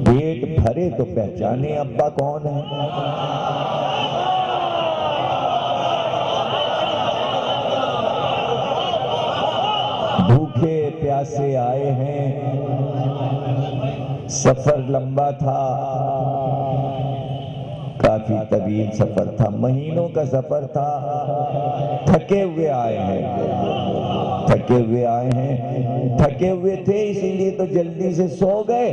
پیٹ بھرے تو پہچانے ابا کون ہے. بھوکے پیاسے آئے ہیں، سفر لمبا تھا، کافی طویل سفر تھا، مہینوں کا سفر تھا، تھکے ہوئے آئے ہیں، تھکے ہوئے آئے ہیں، تھکے ہوئے تھے اسی لیے تو جلدی سے سو گئے،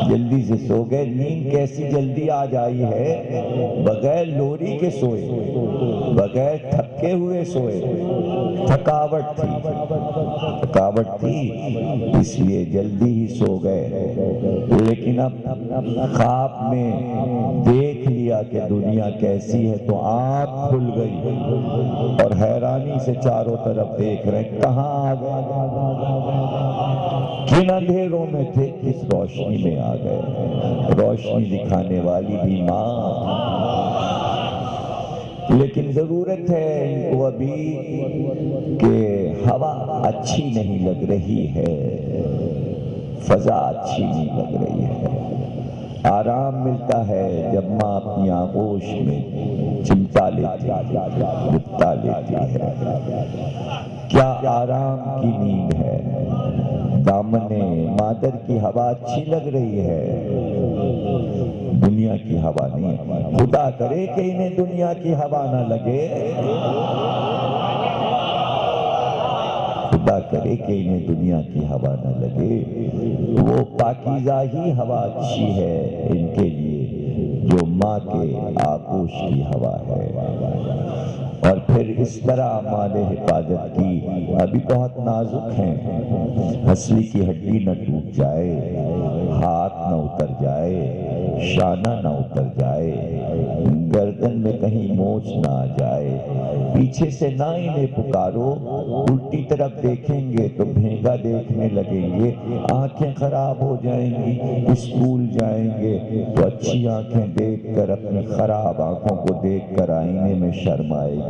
جلدی سے سو گئے. نیند کیسی جلدی آ جائی ہے، بغیر لوری کے سوئے، بغیر تھکے ہوئے سوئے. تھکاوٹ تھی اس لیے جلدی ہی سو گئے. لیکن اب خواب میں دیکھ لیا کہ دنیا کیسی ہے تو آنکھ کھل گئی اور حیرانی سے چاروں طرف دیکھ رہے کہاں آ گئے، کن اندھیروں میں تھے کس روشنی میں آ گئے. روشنی دکھانے والی بھی ماں. لیکن ضرورت ہے ان کو ابھی کہ ہوا اچھی نہیں لگ رہی ہے، فضا اچھی نہیں لگ رہی ہے. آرام ملتا ہے جب ماں اپنی آغوش میں چمٹا لیتی ہے، لپٹا لیتی ہے. کیا آرام کی نیند ہے. دامن مادر کی ہوا اچھی لگ رہی ہے، دنیا کی ہوا نہیں. خدا کرے کہ انہیں دنیا کی ہوا نہ لگے، خدا کرے کہ انہیں دنیا کی ہوا نہ لگے. وہ پاکیزہ ہی ہوا اچھی ہے ان کے لیے جو ماں کے آغوش کی ہوا ہے. اور پھر اس طرح ماں نے حفاظت کی. ابھی بہت نازک ہیں، ہنسلی کی ہڈی نہ ٹوٹ جائے، ہاتھ نہ اتر جائے، شانہ نہ اتر جائے، گردن میں کہیں موچ نہ آ جائے. پیچھے سے نہ انہیں پکارو، الٹی طرف دیکھیں گے تو بھینگا دیکھنے لگیں گے، آنکھیں خراب ہو جائیں گی. اسکول جائیں گے تو اچھی آنکھیں دیکھ کر اپنی خراب آنکھوں کو دیکھ کر آئینے میں شرم آئے گی.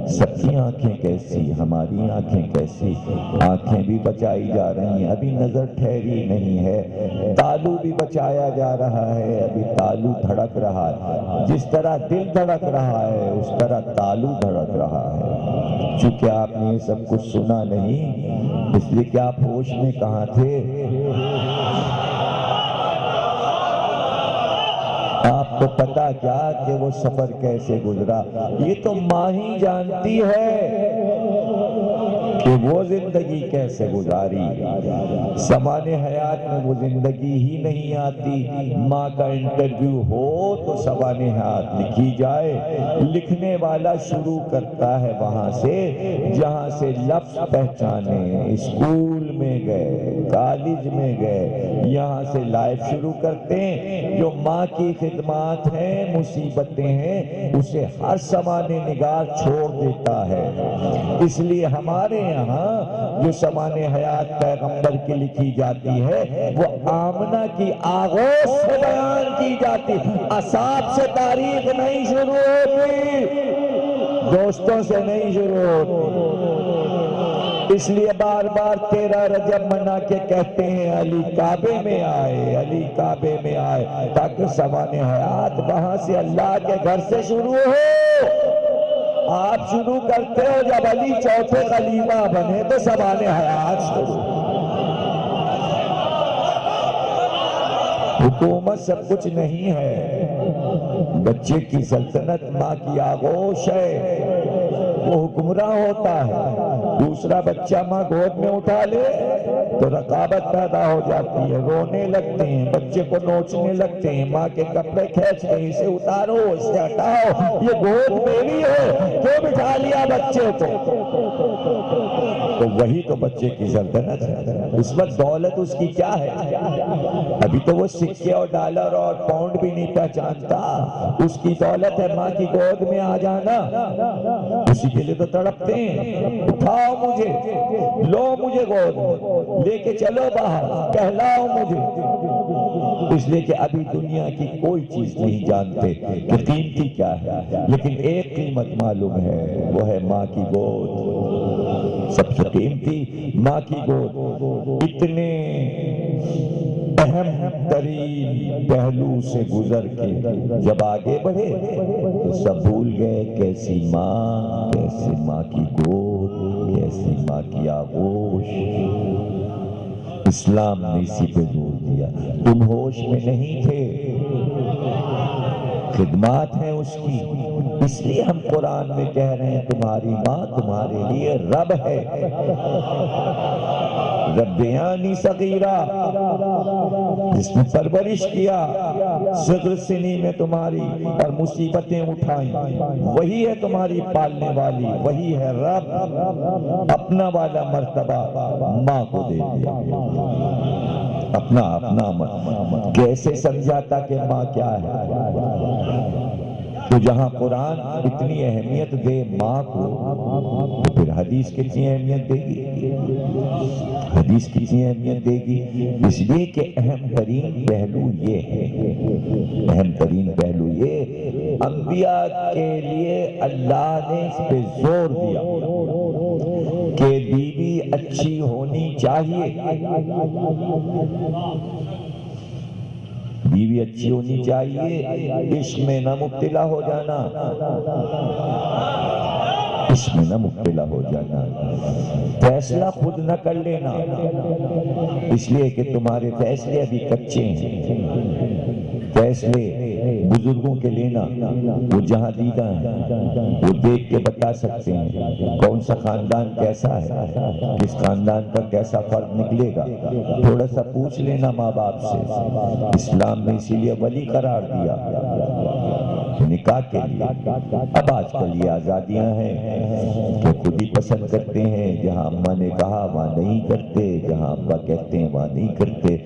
سب کی آنکھیں کیسی، ہماری آنکھیں کیسی. آنکھیں بھی بچائی جا رہی ہیں، ابھی نظر ٹھہری نہیں ہے. تالو بھی بچایا جا رہا ہے، ابھی تالو دھڑک رہا ہے. جس طرح دل دھڑک رہا ہے اس طرح تالو دھڑک رہا ہے. چونکہ آپ نے یہ سب کچھ سنا نہیں اس لیے کہ آپ ہوش میں کہاں تھے. آپ کو پتا کیا کہ وہ سفر کیسے گزرا. یہ تو ماں ہی جانتی ہے کہ وہ زندگی کیسے گزاری. زمان حیات میں وہ زندگی ہی نہیں آتی. ماں کا انٹرویو ہو تو زمان حیات لکھی جائے. لکھنے والا شروع کرتا ہے وہاں سے جہاں سے لفظ پہچانے. اسکول میں گئے، کالج میں گئے، یہاں سے لائف شروع کرتے ہیں. جو ماں کی خدمات ہیں، مصیبتیں ہیں، اسے ہر زمان نگار چھوڑ دیتا ہے. اس لیے ہمارے یہاں جو زمان حیات پیغمبر کی لکھی جاتی ہے وہ آمنہ کی آغوش سے بیان کی جاتی. اصحاب سے تاریخ نہیں شروع ہوتی، دوستوں سے نہیں شروع ہوتی. اس لیے بار بار 13 رجب منا کے کہتے ہیں علی کعبے میں آئے، علی کعبے میں آئے، تاکہ زمان حیات وہاں سے اللہ کے گھر سے شروع ہو. آپ شروع کرتے ہو جب علی چوتھے خلیفہ بنے تو زمان حیات شروع. حکومت سب کچھ نہیں ہے، بچے کی سلطنت ماں کی آغوش ہے. وہ حکمراں ہوتا ہے، دوسرا بچہ ماں گود میں اٹھا لے تو رقابت پیدا ہو جاتی ہے، رونے لگتے ہیں، بچے کو نوچنے لگتے ہیں، ماں کے کپڑے کھینچتے ہیں، اسے اتارو، اسے ہٹاؤ، یہ گود میری ہے، کیوں بٹھا لیا بچے کو؟ تو وہی تو بچے کی سلطنت ہے، اس وقت دولت اس کی کیا ہے؟ ابھی تو وہ سکے اور ڈالر اور پاؤنڈ بھی نہیں پہچانتا، اس کی دولت ہے ماں کی گود میں آ جانا، اسی کے لیے تو تڑپتے ہیں، اٹھاؤ مجھے، لو مجھے گود میں، لے کے چلو باہر، کہلاؤ مجھے، اس لیے کہ ابھی دنیا کی کوئی چیز نہیں جانتے کہ قیمتی کیا ہے، لیکن ایک قیمت معلوم ہے، وہ ہے ماں کی گود، سب سے قیمتی ماں کی گود۔ اتنے اہم ترین پہلو سے گزر کے جب آگے بڑھے تو سب بھول گئے کیسی ماں، کیسی ماں کی گود، کیسی ماں کی آغوش۔ اسلام نے اسی پہ زور دیا، تم ہوش میں نہیں تھے، خدمات ہیں اس کی، اس لیے ہم قرآن میں کہہ رہے ہیں تمہاری ماں تمہارے لیے رب ہے، ربیانی صغیرہ، جس نے پرورش کیا صغر سنی میں تمہاری اور مصیبتیں اٹھائیں، وہی ہے تمہاری پالنے والی، وہی ہے رب۔ اپنا والا مرتبہ ماں کو دے دیا، اپنا کیسے سمجھاتا کہ ماں کیا ہے؟ تو جہاں قرآن اتنی اہمیت دے ماں کو، تو پھر حدیث کتنی اہمیت دے گی؟ حدیث کتنی اہمیت دے گی؟ اس لیے کہ اہم ترین پہلو یہ ہے، اہم ترین پہلو یہ، انبیاء کے لیے اللہ نے اس پہ زور دیا کہ بیوی اچھی ہونی چاہیے، بیوی اچھی ہونی چاہیے، عشق میں نہ مبتلا ہو جانا، عشق میں نہ مبتلا ہو جانا، فیصلہ خود نہ کر لینا، اس لیے کہ تمہارے فیصلے ابھی کچے ہیں، فیصلے بزرگوں کے لینا، وہ جہاں دیدہ ہیں، وہ دیکھ کے بتا سکتے ہیں کون سا خاندان کیسا ہے، کس خاندان کا کیسا فرد نکلے گا، تھوڑا سا پوچھ لینا ماں باپ سے۔ اسلام نے اسی لیے ولی قرار دیا نکاح کے لیے۔ اب آج کل یہ آزادیاں ہیں کہ خود ہی پسند کرتے ہیں، جہاں اماں نے کہا وہاں نہیں کرتے، جہاں ابا کہتے ہیں وہاں نہیں کرتے۔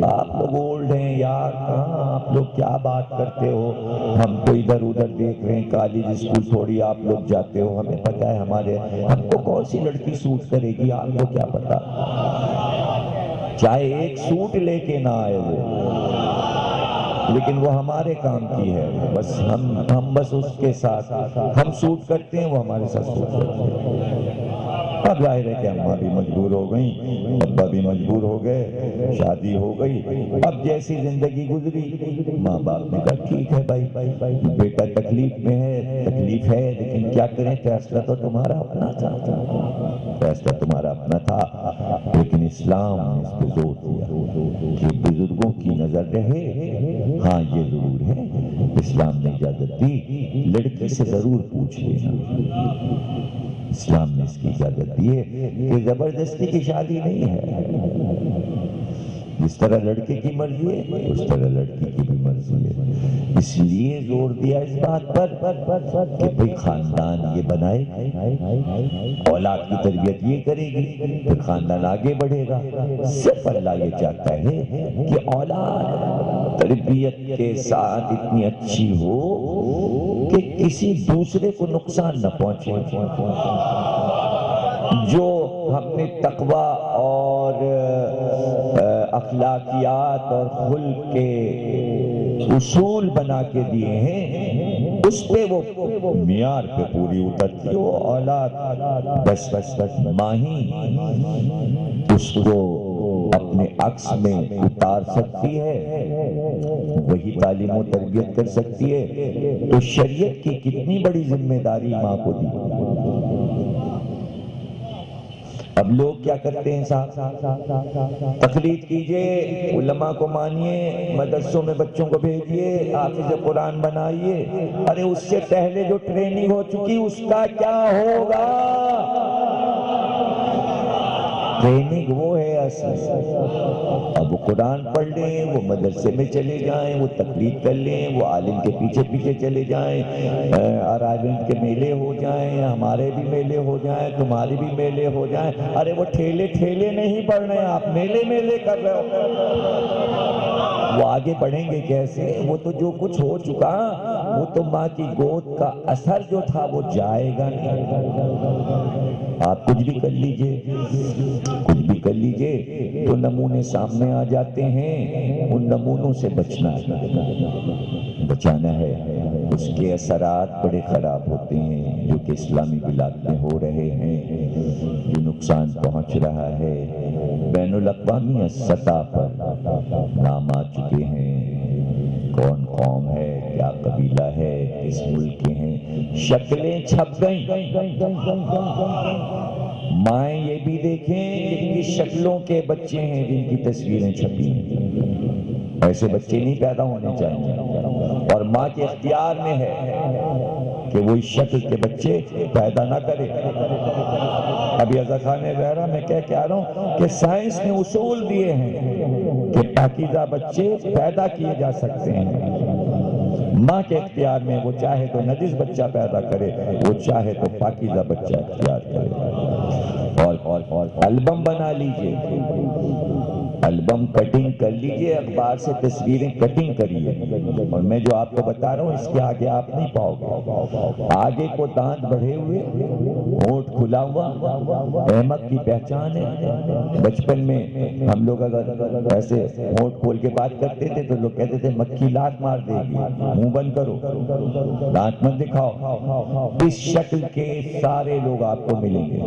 آپ لوگ اولڈ ہیں یار، کہاں آپ لوگ کیا بات کرتے ہو، ہم تو ادھر ادھر دیکھ رہے ہیں، کالج اسکول تھوڑی آپ لوگ جاتے ہو، ہمیں پتہ ہے ہم کو کون سی لڑکی سوٹ کرے گی، آپ کو کیا پتا، چاہے ایک سوٹ لے کے نہ آئے وہ، لیکن وہ ہمارے کام کی ہے، بس ہم بس اس کے ساتھ ہم سوٹ کرتے ہیں، وہ ہمارے ساتھ سوٹ کرتے ہیں۔ اب ظاہر ہے کہ اماں بھی مجبور ہو گئیں، ابا بھی مجبور ہو گئے، شادی ہو گئی، اب جیسی زندگی گزری، ماں باپ نے کہا ٹھیک ہے بھائی، بیٹا تکلیف میں ہے، تکلیف ہے، لیکن کیا کریں، فیصلہ تو تمہارا اپنا تھا، فیصلہ تمہارا اپنا تھا، لیکن اسلام نے اس پہ زور دیا کہ بزرگوں کی نظر رہے۔ ہاں یہ ضرور ہے، اسلام نے اجازت دی لڑکی سے ضرور پوچھ لینا، اسلام نے اس کی اجازت دی ہے کہ زبردستی کی شادی نہیں ہے، جس طرح لڑکے کی مرضی ہے اس طرح لڑکی کی بھی مرضی ہے۔ اس لیے زور دیا اس بات پر کہ بھئی خاندان یہ بنائے، اولاد کی تربیت یہ کرے گی، پھر خاندان آگے بڑھے گا۔ صرف اللہ یہ چاہتا ہے کہ اولاد تربیت کے ساتھ اتنی اچھی ہو کہ کسی دوسرے کو نقصان نہ پہنچے۔ جو ہم نے تقوی اور اخلاقیات اور خلق کے اصول بنا کے دیے ہیں، اس پہ وہ معیار پہ پوری اترتی، وہ اولاد بس ماہی اس کو اپنے عکس میں اتار سکتی ہے، وہی تعلیم و تربیت کر سکتی ہے۔ تو شریعت کی کتنی بڑی ذمہ داری ماں کو دی۔ اب لوگ کیا کرتے ہیں صاحب، تقلید کیجئے، علماء کو مانیے، مدرسوں میں بچوں کو بھیجئے، حافظ قرآن بنائیے، ارے اس سے پہلے جو ٹریننگ ہو چکی اس کا کیا ہوگا؟ ٹریننگ وہ ہے اصل۔ اب وہ قرآن پڑھ لیں، وہ مدرسے میں چلے جائیں، وہ تقلید کر لیں، وہ عالم کے پیچھے پیچھے چلے جائیں، اور عالم کے میلے ہو جائیں، ہمارے بھی میلے ہو جائیں، تمہارے بھی میلے ہو جائیں۔ ارے وہ ٹھیلے ٹھیلے نہیں پڑھ رہے ہیں، آپ میلے میلے کر رہے ہو۔ وہ آگے بڑھیں گے کیسے؟ وہ تو جو کچھ ہو چکا، وہ تو ماں کی گود کا اثر جو تھا وہ جائے گا نہیں۔ آپ کچھ بھی کر لیجئے، کچھ بھی کر لیجئے، تو نمونے سامنے آ جاتے ہیں، ان نمونوں سے بچنا بچانا ہے۔ اس کے اثرات بڑے خراب ہوتے ہیں، جو کہ اسلامی بلاد میں ہو رہے ہیں، جو نقصان پہنچ رہا ہے۔ بین الاقوامی سطح پر نام آ چکے ہیں، کون قوم ہے، کیا قبیلہ ہے، کس ملک کے ہیں، شکلیں چھپ گئیں۔ مائیں یہ بھی دیکھیں جن کی شکلوں کے بچے ہیں، جن کی تصویریں چھپی ہیں۔ ایسے بچے نہیں پیدا ہونے چاہیے، اور ماں کے اختیار میں ہے کہ وہ اس شکل کے بچے پیدا نہ کرے۔ ابھی اذان زہرا میں کہہ کے آ رہا ہوں کہ سائنس نے اصول دیے ہیں کہ پاکیزہ بچے پیدا کیے جا سکتے ہیں۔ ماں کے اختیار میں، وہ چاہے تو نجس بچہ پیدا کرے، وہ چاہے تو پاکیزہ بچہ اختیار کرے۔ اور البم بنا لیجئے، البم کٹنگ کر لیجئے، اخبار سے تصویریں کٹنگ کریے، اور میں جو آپ کو بتا رہا ہوں اس کے آگے آپ نہیں پاؤ گے۔ آگے کو دانت بڑھے ہوئے، ہونٹ کھلا ہوا، احمق کی پہچان ہے۔ بچپن میں ہم لوگ اگر ایسے ہونٹ کھول کے بات کرتے تھے تو لوگ کہتے تھے مکھی لات مار دے گی، منہ بند کرو، دانت مت دکھاؤ۔ اس شکل کے سارے لوگ آپ کو ملیں گے۔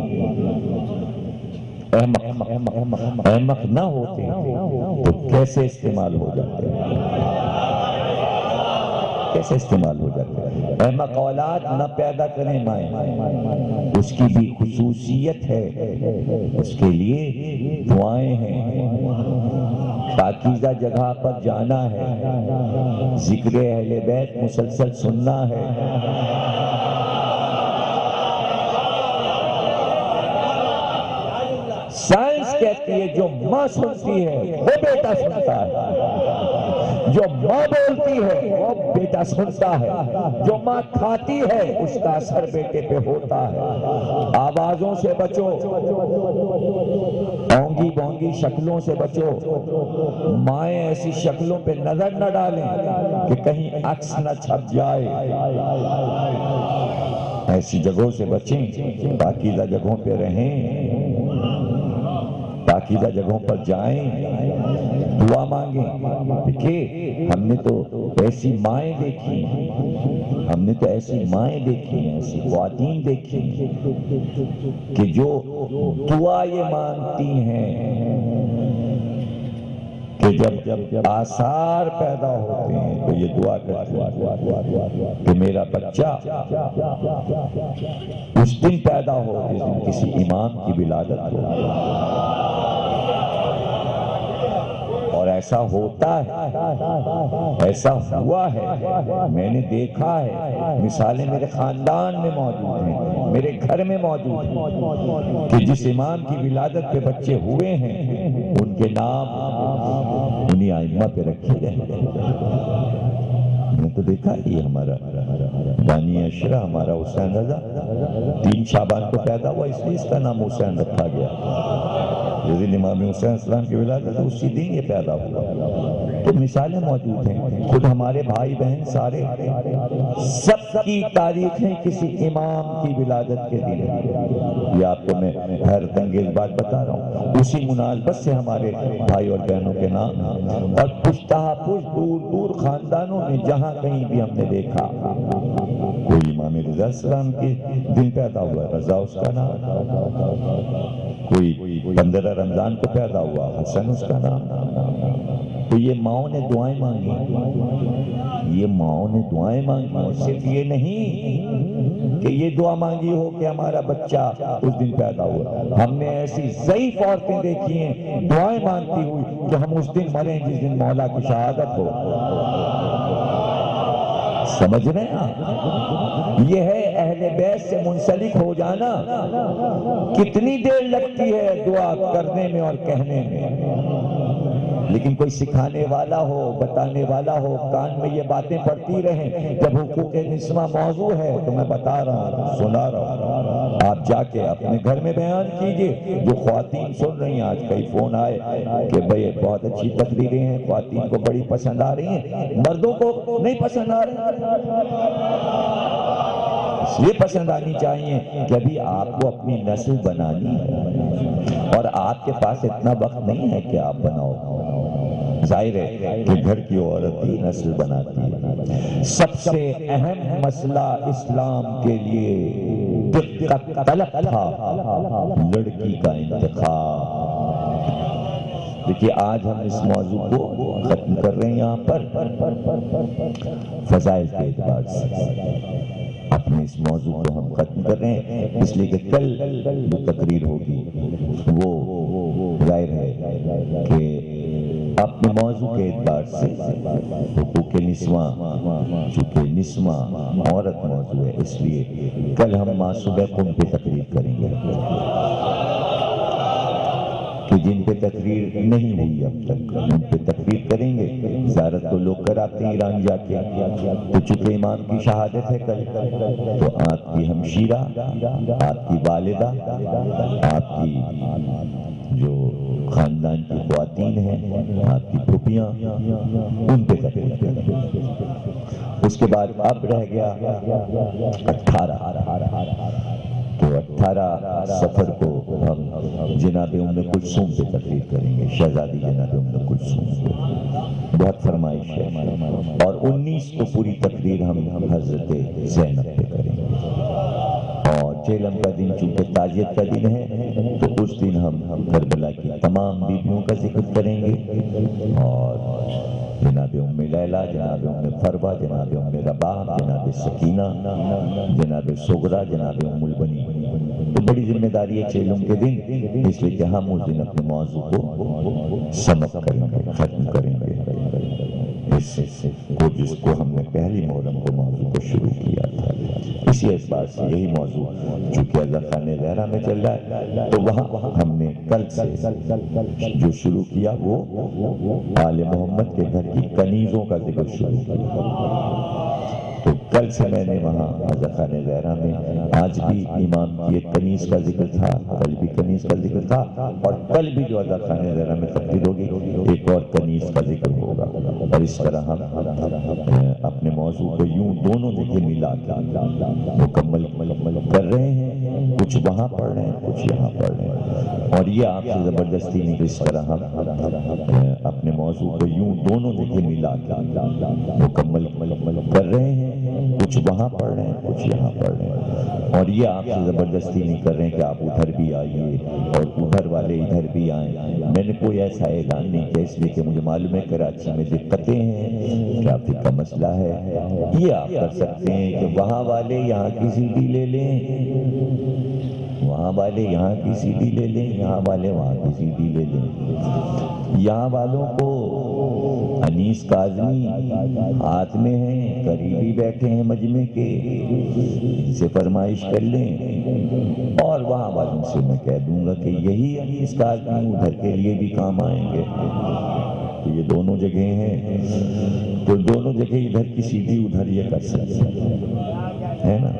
احمق نہ ہوتے تو کیسے استعمال ہو جاتے ہیں، کیسے استعمال ہو جاتے ہیں۔ احمق اولاد نہ پیدا کریں مائیں، اس کی بھی خصوصیت ہے، اس کے لیے دعائیں ہیں، پاکیزہ جگہ پر جانا ہے، ذکر اہل بیت مسلسل سننا ہے۔ سائنس کہتی ہے جو ماں سنتی ہے وہ بیٹا سنتا ہے، جو ماں بولتی ہے وہ بیٹا سنتا ہے، جو ماں کھاتی ہے اس کا اثر بیٹے پہ ہوتا ہے۔ آوازوں سے بچو، اونگی بونگی شکلوں سے بچو، مائیں ایسی شکلوں پہ نظر نہ ڈالیں کہ کہیں عکس نہ چھپ جائے۔ ایسی جگہوں سے بچیں، پاکیزہ جگہوں پہ رہیں، پاکیزہ جگہوں پر جائیں، دعا مانگیں۔ دیکھیں ہم نے تو ایسی مائیں دیکھی ہیں، ہم نے تو ایسی مائیں دیکھی ہیں، ایسی خواتین دیکھی ہیں کہ جو دعا یہ مانگتی ہیں کہ جب آثار پیدا ہوتے ہیں تو یہ دعا کرتی ہیں کہ میرا بچہ اس دن پیدا ہو جس دن کسی امام کی ولادت ہو۔ اور ایسا ہوتا ہے، ایسا ہوا ہے، میں نے دیکھا ہے، مثالیں میرے خاندان میں موجود ہیں، میرے گھر میں موجود ہیں کہ جس امام کی ولادت پہ بچے ہوئے ہیں ان کے نام انہی ائمہ پہ رکھے گئے۔ میں نے تو دیکھا یہ ہمارا بانی اشرا، ہمارا حسین رضا 3 شعبان کو پیدا ہوا، اس لیے اس کا نام حسین رکھا گیا۔ جس دن امام حسین السلام کی ولادت اسی دن یہ پیدا ہوا۔ تو مثالیں موجود ہیں، خود ہمارے بھائی بہن سارے سب کی تاریخیں کسی امام کی ولادت کے دن۔ یہ آپ کو میں حیرت انگیز بات بتا رہا ہوں، اسی مناسبت سے ہمارے بھائی اور بہنوں کے نام، اور پشتہ پشت دور دور خاندانوں میں جہاں کہیں بھی ہم نے دیکھا کوئی امام رضا السلام کے دن پیدا ہوا، رضا اس کا نام، کوئی 15 رمضان کو پیدا ہوا، حسن اس کا نام۔ تو یہ ماؤں نے دعائیں مانگی، یہ ماؤں نے دعائیں مانگی، اور صرف یہ نہیں کہ یہ دعا مانگی ہو کہ ہمارا بچہ اس دن پیدا ہوا، ہم نے ایسی ضعیف عورتیں دیکھی ہیں دعائیں مانگتی ہوئی کہ ہم اس دن مریں جس دن مولا کی شہادت ہو۔ سمجھ رہے ہیں آپ؟ یہ ہے اہل بیت سے منسلک ہو جانا. کتنی دیر لگتی ہے دعا کرنے میں اور کہنے میں، لیکن کوئی سکھانے والا ہو، بتانے والا ہو، کان میں یہ باتیں پڑتی رہیں. جب حقوق نسواں موضوع ہے تو میں بتا رہا ہوں، سنا رہا ہوں، آپ جا کے اپنے گھر میں بیان کیجئے. جو خواتین سن رہی ہیں، آج کئی فون آئے کہ بھئی بہت اچھی تقریریں ہیں، خواتین کو بڑی پسند آ رہی ہیں، مردوں کو نہیں پسند آ رہی ہیں. اس لیے پسند آنی چاہیے کہ ابھی آپ کو اپنی نسل بنانی ہے، اور آپ کے پاس اتنا وقت نہیں ہے کہ آپ بناؤ. ظاہر ہے کہ گھر کی عورت ہی نسل بناتی ہے. سب سے اہم مسئلہ اسلام کے لیے دقت طلب تھا لڑکی کا انتخاب. دیکھیے آج ہم اس موضوع کو ختم کر رہے ہیں یہاں پر فضائل کے اعتبار سے. اپنے اس موضوع کو ہم ختم کر رہے ہیں اس لیے کہ کل جو تقریر ہوگی وہ ظاہر ہے کہ اپنے موضوع کے اعتبار سے حقوق نسواں، چونکہ نسواں عورت موضوع ہے، اس لیے کل ہم معصوبہ قم پہ تقریر کریں گے کہ جن پہ تقریر نہیں ہوئی اب تک ان پہ تقریر کریں گے. زیارت تو لوگ کراتے ہیں ایران جا کے، تو چونکہ امام کی شہادت ہے کل، تو آپ کی ہمشیرہ، آپ کی والدہ، آپ کی جو خاندان کی خواتین ہیں، آپ کی پھوپھیاں، ان پہ تقریر کریں گے. اس کے بعد اب رہ گیا 18، تو 18 سفر کو ہم جناب ام کلثوم پہ تقریر کریں گے، شہزادی جناب ام کلثوم پہ. بہت فرمائش ہے. اور 19 کو پوری تقریر ہم حضرت زینب پہ کریں گے. اور چیلم کا دن چونکہ تعزیت کا دن ہے تو اس دن ہم کربلا کی تمام بیویوں کا ذکر کریں گے، اور جناب ام لیلہ، جناب ام فروہ، جناب ام رباح، جناب سکینہ، جناب صغرا، جناب ام البنین. تو بڑی ذمہ داری ہے چیلم کے دن، اس لیے کہ ہم اس دن اپنے موضوع کو سمت کریں گے، ختم کریں گے. جس کو ہم نے پہلی محرم کو موضوع کو شروع کیا تھا، اسی اعتبار سے یہی موضوع چونکہ اللہ خانہ زہرا میں چل رہا ہے تو وہاں ہم نے کل سے جو شروع کیا وہ آل محمد کے گھر کی کنیزوں کا ذکر شروع کیا. تو کل سے میں نے وہاں اللہ خانہ زہرا میں آج بھی امام کی ایک کنیز کا ذکر تھا، کل بھی کنیز کا ذکر تھا، اور کل بھی جو اللہ خانہ زہرا میں تقریر ہوگی ایک اور کنیز کا ذکر ہوگا. اور اس طرح ہم اپنے موضوع کو یوں دونوں جگہ ملا کے مکمل کر رہے ہیں. کچھ وہاں پڑھ رہے ہیں، کچھ یہاں پڑھ رہے ہیں، اور یہ آپ سے زبردستی نہیں. اس طرح ہم اپنے موضوع کو یوں دونوں جگہ ملا کے مکمل کر رہے ہیں. کچھ وہاں پڑھ رہے ہیں، کچھ یہاں پڑھ رہے ہیں، اور یہ آپ سے زبردستی نہیں کر رہے ہیں کہ آپ ادھر بھی آئیے اور ادھر والے ادھر بھی آئیں. میں نے کوئی ایسا اعلان نہیں کیا، اس لیے کہ مجھے معلوم ہے کراچی میں دقتیں ہیں، ٹریفک کا مسئلہ ہے. یہ آپ کر سکتے ہیں کہ وہاں والے یہاں کی سی ڈی لے لیں، وہاں والے یہاں کی سی ڈی لے لیں، یہاں والے وہاں کی سی ڈی لے لیں. یہاں والوں کو انیس کاظمی ہاتھ میں ہیں، قریبی بیٹھے ہیں مجمع کے، ان سے فرمائش کر لیں، اور وہاں والوں سے میں کہہ دوں گا کہ یہی انیس کاظمی ادھر کے لیے بھی کام آئیں گے. تو یہ دونوں جگہیں ہیں، تو دونوں جگہ ادھر کی سی ڈی ادھر یہ کر سکتے ہے نا،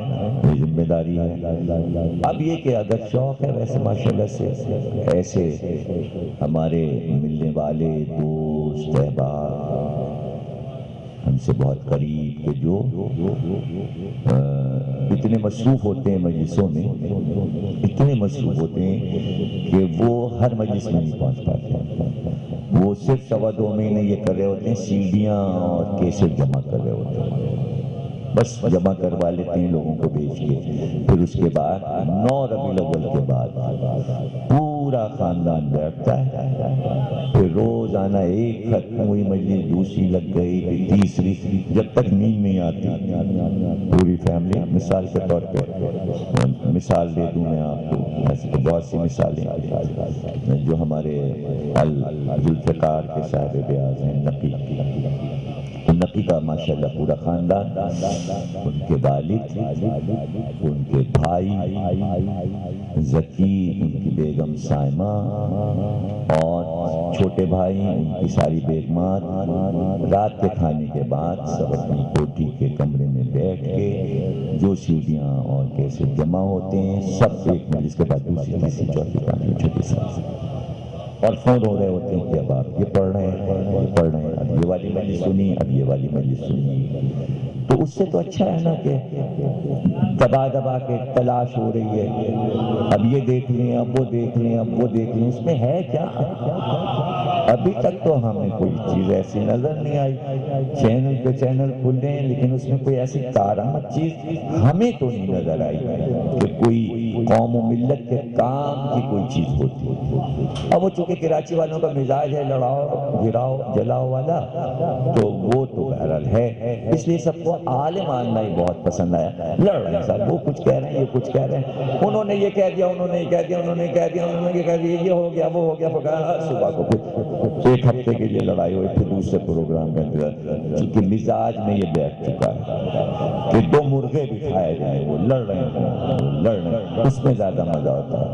یہ ذمہ داری ہے. اب یہ کہ اگر شوق ہے ویسے ماشاءاللہ سے ایسے ہمارے ملنے والے دوست احباب ہم سے بہت قریب کے جو اتنے مصروف ہوتے ہیں مجلسوں میں، اتنے مصروف ہوتے ہیں کہ وہ ہر مجلس میں نہیں پہنچ پاتے. وہ صرف سوا 2 مہینے یہ کر رہے ہوتے ہیں، سیڈیاں اور کیسٹ جمع کر رہے ہوتے ہیں، بس جمع کروا لیتے ہیں لوگوں کو بیچ کے. پھر اس کے بعد 9 ربیع الاول کے بعد پورا خاندان بیٹھتا ہے، پھر روزانہ ایک ختم ہوئی مجلس دوسری لگ گئی، پھر تیسری، جب تک نیند نہیں آتی پوری فیملی. مثال کے طور پہ مثال دے دوں میں آپ کو، ایسے تو بہت سی مثالیں جو ہمارے ذوالفقار کے صاحب بیاض ہیں نقی، تو نقی کا ماشاءاللہ پورا خاندان، ان کے والد، ان کے بھائی ذکی، ان کی بیگم سائمہ اور چھوٹے بھائی، ان کی ساری بیگمات رات کے کھانے کے بعد سب اپنی کوٹھی کے کمرے میں بیٹھ کے جو سیڑھیاں اور کیسے جمع ہوتے ہیں سب ایک مجلس کے بعد دوسری تیسری چوتھی پانچویں چھٹی سال اور فون ہو رہے ہوتے ہیں کہ اب آپ یہ پڑھ رہے ہیں یہ پڑھ رہے ہیں، اب یہ والی مجلس سنی، اب یہ والی مجلس سنی۔ تو اس سے تو اچھا ہے نا کہ دبا دبا کے تلاش ہو رہی ہے، اب یہ دیکھ لیں، اب وہ دیکھ لیں، اب وہ دیکھ لیں، اس میں ہے کیا؟ ابھی تک تو ہمیں کوئی چیز ایسی نظر نہیں آئی۔ چینل پہ چینل کھل رہے ہیں لیکن اس میں کوئی ایسی کارآمد چیز ہمیں تو نہیں نظر آئی کہ کوئی قوم و ملت کے کام کی کوئی چیز ہوتی۔ اب وہ چونکہ کراچی والوں کا مزاج ہے لڑاؤ گراؤ جلاؤ والا، تو وہ تو بہرحال ہے، اس لیے سب کو عالم آنا ہی بہت پسند آیا۔ لڑ رہے ہیں صاحب، وہ کچھ کہہ رہے ہیں، یہ کچھ کہہ رہے ہیں، انہوں نے یہ کہہ دیا، انہوں نے یہ کہہ دیا، انہوں نے یہ کہہ دیا، انہوں نے یہ کہہ دیا، یہ ہو گیا وہ ہو گیا، صبح کو پھر ایک ہفتے کے لیے لڑائی ہوئی، پھر دوسرے پروگرام کا انتظار، چونکہ مزاج میں یہ بیٹھ چکا ہے کہ دو مرغے بھی کھائے جائیں، وہ لڑ رہے ہیں، لڑ رہے ہیں، اس میں زیادہ مزہ ہوتا ہے۔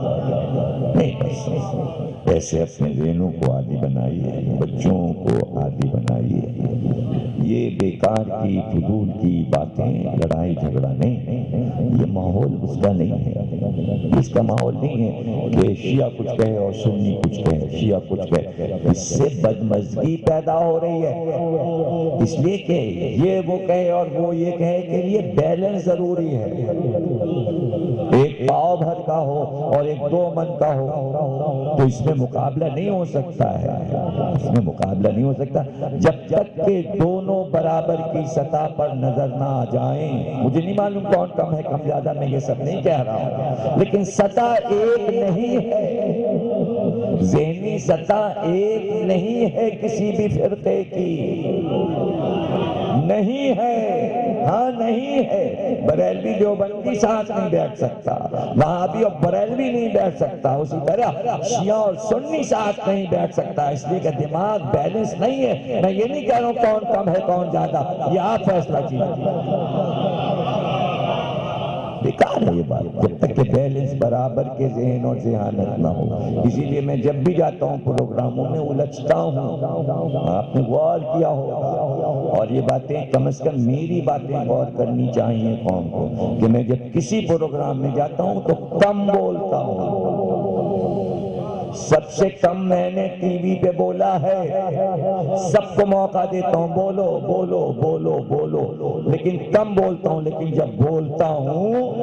نہیں، بس ایسے اپنے ذہنوں کو عادی بنائیے، بچوں کو عادی بنائیے، یہ بیکار کی فضول کی باتیں، لڑائی جھگڑا نہیں، یہ ماحول اس کا نہیں ہے، اس کا ماحول نہیں ہے کہ شیعہ کچھ کہے اور سنی کچھ کہے، شیعہ کچھ کہے، اس سے بدمزگی پیدا ہو رہی ہے، اس لیے کہ یہ وہ کہے اور وہ یہ کہے کہ یہ بیلنس ضروری ہے، ایک پاؤ بھر کا ہو اور ایک 2 من کا ہو تو اس میں مقابلہ نہیں ہو سکتا ہے، اس میں مقابلہ نہیں ہو سکتا جب تک کہ دونوں برابر کی سطح پر نظر نہ آ جائیں۔ مجھے نہیں معلوم کون کم ہے کم زیادہ، میں یہ سب نہیں کہہ رہا ہوں، لیکن سطح ایک نہیں ہے، ذہنی سطح ایک نہیں ہے کسی بھی فرقے کی، نہیں ہے، ہاں نہیں ہے۔ بریلوی دیوبندی ساتھ نہیں بیٹھ سکتا، وہابی اور بریلوی نہیں بیٹھ سکتا، اسی طرح شیعہ اور سنی ساتھ نہیں بیٹھ سکتا، اس لیے کہ دماغ بیلنس نہیں ہے۔ میں یہ نہیں کہہ رہا ہوں کون کم ہے کون زیادہ، یہ آپ فیصلہ کیجیے، بیکار ہے یہ بات جب تک کہ بیلنس برابر کے ذہن اور ذہانت نہ ہو۔ اسی لیے میں جب بھی جاتا ہوں پروگراموں میں الجھتا ہوں، آپ نے غور کیا ہوگا، اور یہ باتیں کم از کم میری باتیں غور کرنی چاہیے قوم کو کہ میں جب کسی پروگرام میں جاتا ہوں تو کم بولتا ہوں، سب سے کم میں نے ٹی وی پہ بولا ہے، سب کو موقع دیتا ہوں بولو بولو بولو بولو، لیکن کم بولتا ہوں، لیکن جب بولتا ہوں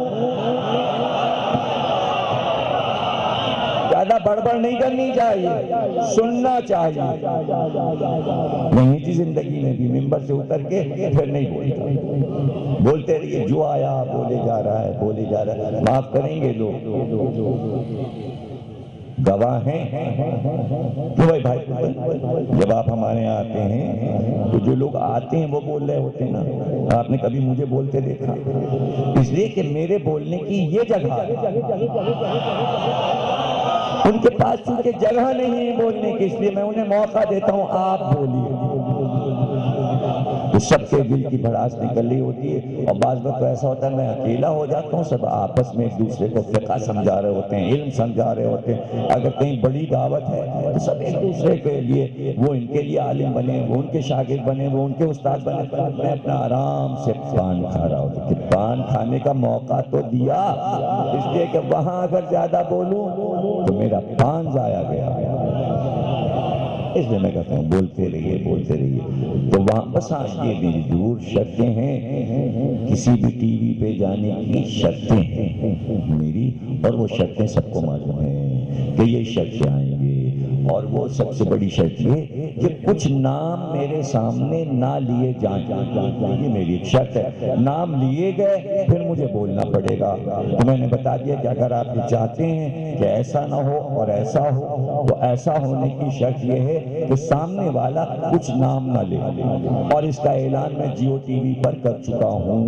زیادہ بڑبڑ نہیں کرنی چاہیے، سننا چاہیے۔ نہیں تھی زندگی میں بھی ممبر سے اتر کے پھر نہیں بولتا، بولتے رہیے، جو آیا بولے جا رہا ہے بولے جا رہا ہے، معاف کریں گے لوگ، گواہ ہیں کہ بھائی جب آپ ہمارے یہاں آتے ہیں تو جو لوگ آتے ہیں وہ بول رہے ہوتے ہیں نا، آپ نے کبھی مجھے بولتے دیکھا؟ اس لیے کہ میرے بولنے کی یہ جگہ ہے، ان کے پاس چونکہ جگہ نہیں ہے بولنے کی، اس لیے میں انہیں موقع دیتا ہوں، آپ بولیے، تو سب کے دل کی بھڑاس نکل رہی ہوتی ہے، اور بعض وقت ایسا ہوتا ہے میں اکیلا ہو جاتا ہوں، سب آپس میں ایک دوسرے کو فقہ سمجھا رہے ہوتے ہیں، علم سمجھا رہے ہوتے ہیں، اگر کہیں بڑی دعوت ہے تو سب ایک دوسرے کے لیے، وہ ان کے لیے عالم بنے، وہ ان کے شاگرد بنے، وہ ان کے استاد بنے، میں اپنا آرام سے پان کھا رہا ہوتا کہ پان کھانے کا موقع تو دیا، اس لیے کہ وہاں اگر زیادہ بولوں تو میرا پان ضائع گیا، اس لیے میں کہتا ہوں بولتے رہیے، تو وہاں بس یہ میری دور شرطیں ہیں، کسی بھی ٹی وی پہ جانے کی شرطیں ہیں میری، اور وہ شرطیں سب کو معلوم ہیں کہ یہ شرطیں آئیں گے، اور وہ سب سے بڑی شرط یہ کہ کچھ نام میرے سامنے نہ لیے جائیں، یہ میری ایک شرط ہے، نام لیے گئے پھر مجھے بولنا پڑے گا، تو میں نے بتا دیا کہ اگر آپ یہ چاہتے ہیں کہ ایسا نہ ہو اور ایسا ہو، تو ایسا ہونے کی شرط یہ ہے کہ سامنے والا کچھ نام نہ لے، اور اس کا اعلان میں جیو ٹی وی پر کر چکا ہوں،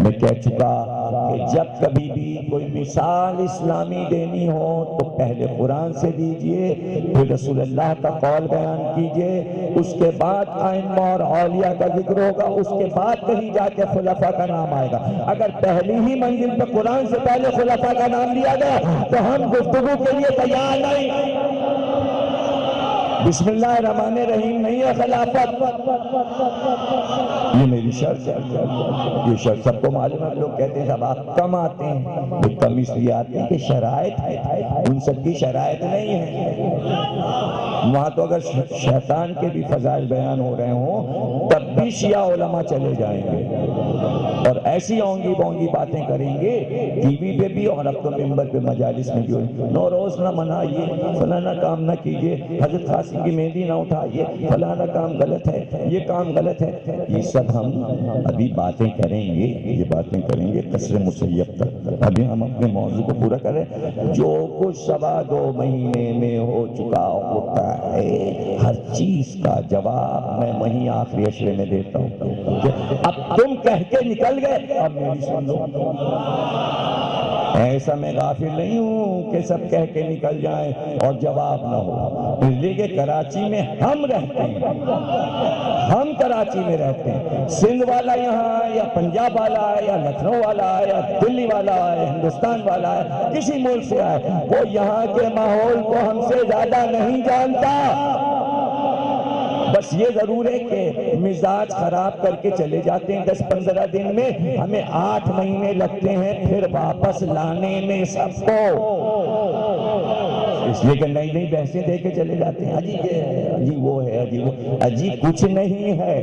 میں کہہ چکا کہ جب کبھی بھی کوئی مثال اسلامی دینی ہو تو پہلے قرآن سے دیجئے پھر رسول اللہ کا قول بیان کیجئے، اس کے بعد ائمہ اور اولیاء کا ذکر ہوگا، اس کے بعد کہیں جا کے خلفاء کا نام آئے گا۔ اگر پہلی ہی منزل پہ قرآن سے پہلے خلفاء کا نام لیا گیا تو ہم گفتگو کے لیے تیار نہیں۔ بسم اللہ الرحمن الرحیم نہیں ہے خلافت، یہ میری شرط ہے، یہ شرط سب کو معلوم ہے۔ لوگ کہتے ہیں صاحب آپ کم آتے ہیں، وہ کم اس لیے آتے ہیں کہ شرائط ہے، ان سب کی شرائط نہیں ہے۔ وہاں تو اگر شیطان کے بھی فضائل بیان ہو رہے ہوں تب بھی شیعہ علماء چلے جائیں گے اور ایسی اونگی بونگی باتیں کریں گے ٹی وی پہ بھی، اور اب تو ممبر پہ مجالس میں بھی، نوروز نہ منائیے، فلانا کام نہ کیجیے، حضرت قاسم کی مہندی نہ اٹھائیے، فلانا کام غلط ہے، یہ کام غلط ہے۔ یہ سب ہم ابھی باتیں کریں گے، یہ باتیں کریں گے قصر مسیب تک۔ ابھی ہم اپنے موضوع کو پورا کریں۔ جو کچھ 2.25 مہینے میں ہو چکا ہوتا ہے، ہر چیز کا جواب میں وہیں آخری عشرے میں دیتا ہوں۔ اب تم کہہ کے نکل گئے، اب میری سن لو۔ ایسا میں غافل نہیں ہوں کہ سب کہہ کے نکل جائیں اور جواب نہ ہو، اس لیے کہ کراچی میں ہم رہتے ہیں، ہم کراچی میں رہتے ہیں۔ سندھ والا یہاں ہے یا پنجاب والا ہے یا لکھنؤ والا ہے یا دلی والا ہے، ہندوستان والا ہے، کسی ملک سے آئے، وہ یہاں کے ماحول کو ہم سے زیادہ نہیں جانتا۔ بس یہ ضرور ہے کہ مزاج خراب کر کے چلے جاتے ہیں 10-15 دن میں، ہمیں 8 مہینے لگتے ہیں پھر واپس لانے میں سب کو، اس لیے کہ نئی نئی بحثیں دے کے چلے جاتے ہیں۔ اجی یہ ہے، اجی وہ ہے، اجی وہ، اجی کچھ نہیں ہے۔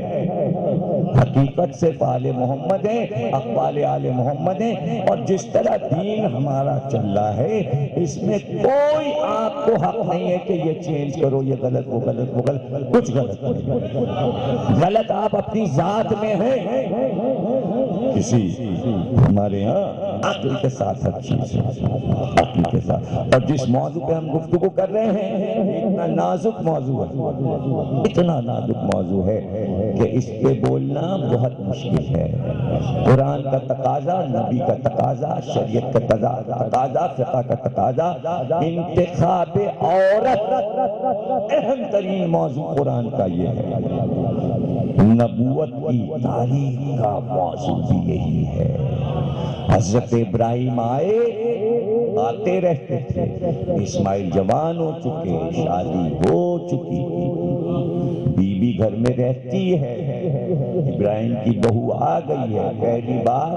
حقیقت صرف آل محمد ہیں، اقوال آل محمد ہیں، اور جس طرح دین ہمارا چل رہا ہے اس میں کوئی آپ کو حق نہیں ہے کہ یہ چینج کرو، یہ غلط، وہ غلط، وہ غلط، کچھ غلط نہیں۔ غلط آپ اپنی ذات میں ہیں، کسی ہمارے ہاں عقل کے ساتھ ہر چیز ہے، عقل کے ساتھ۔ اور جس موضوع پہ ہم گفتگو کر رہے ہیں اتنا نازک موضوع ہے، اتنا نازک موضوع ہے کہ اس پہ بولنا بہت مشکل ہے۔ قرآن کا تقاضا، نبی کا تقاضا، شریعت کا تقاضا، فقہ کا تقاضا، انتخاب عورت اہم ترین موضوع قرآن کا یہ ہے۔ نبوت کی تاریخ کا موضوع بھی یہی ہے۔ حضرت ابراہیم آتے رہتے تھے، اسماعیل جوان ہو چکے، شادی ہو چکی، بیوی گھر میں رہتی ہے، ابراہیم کی بہو آ گئی ہے، پہلی بار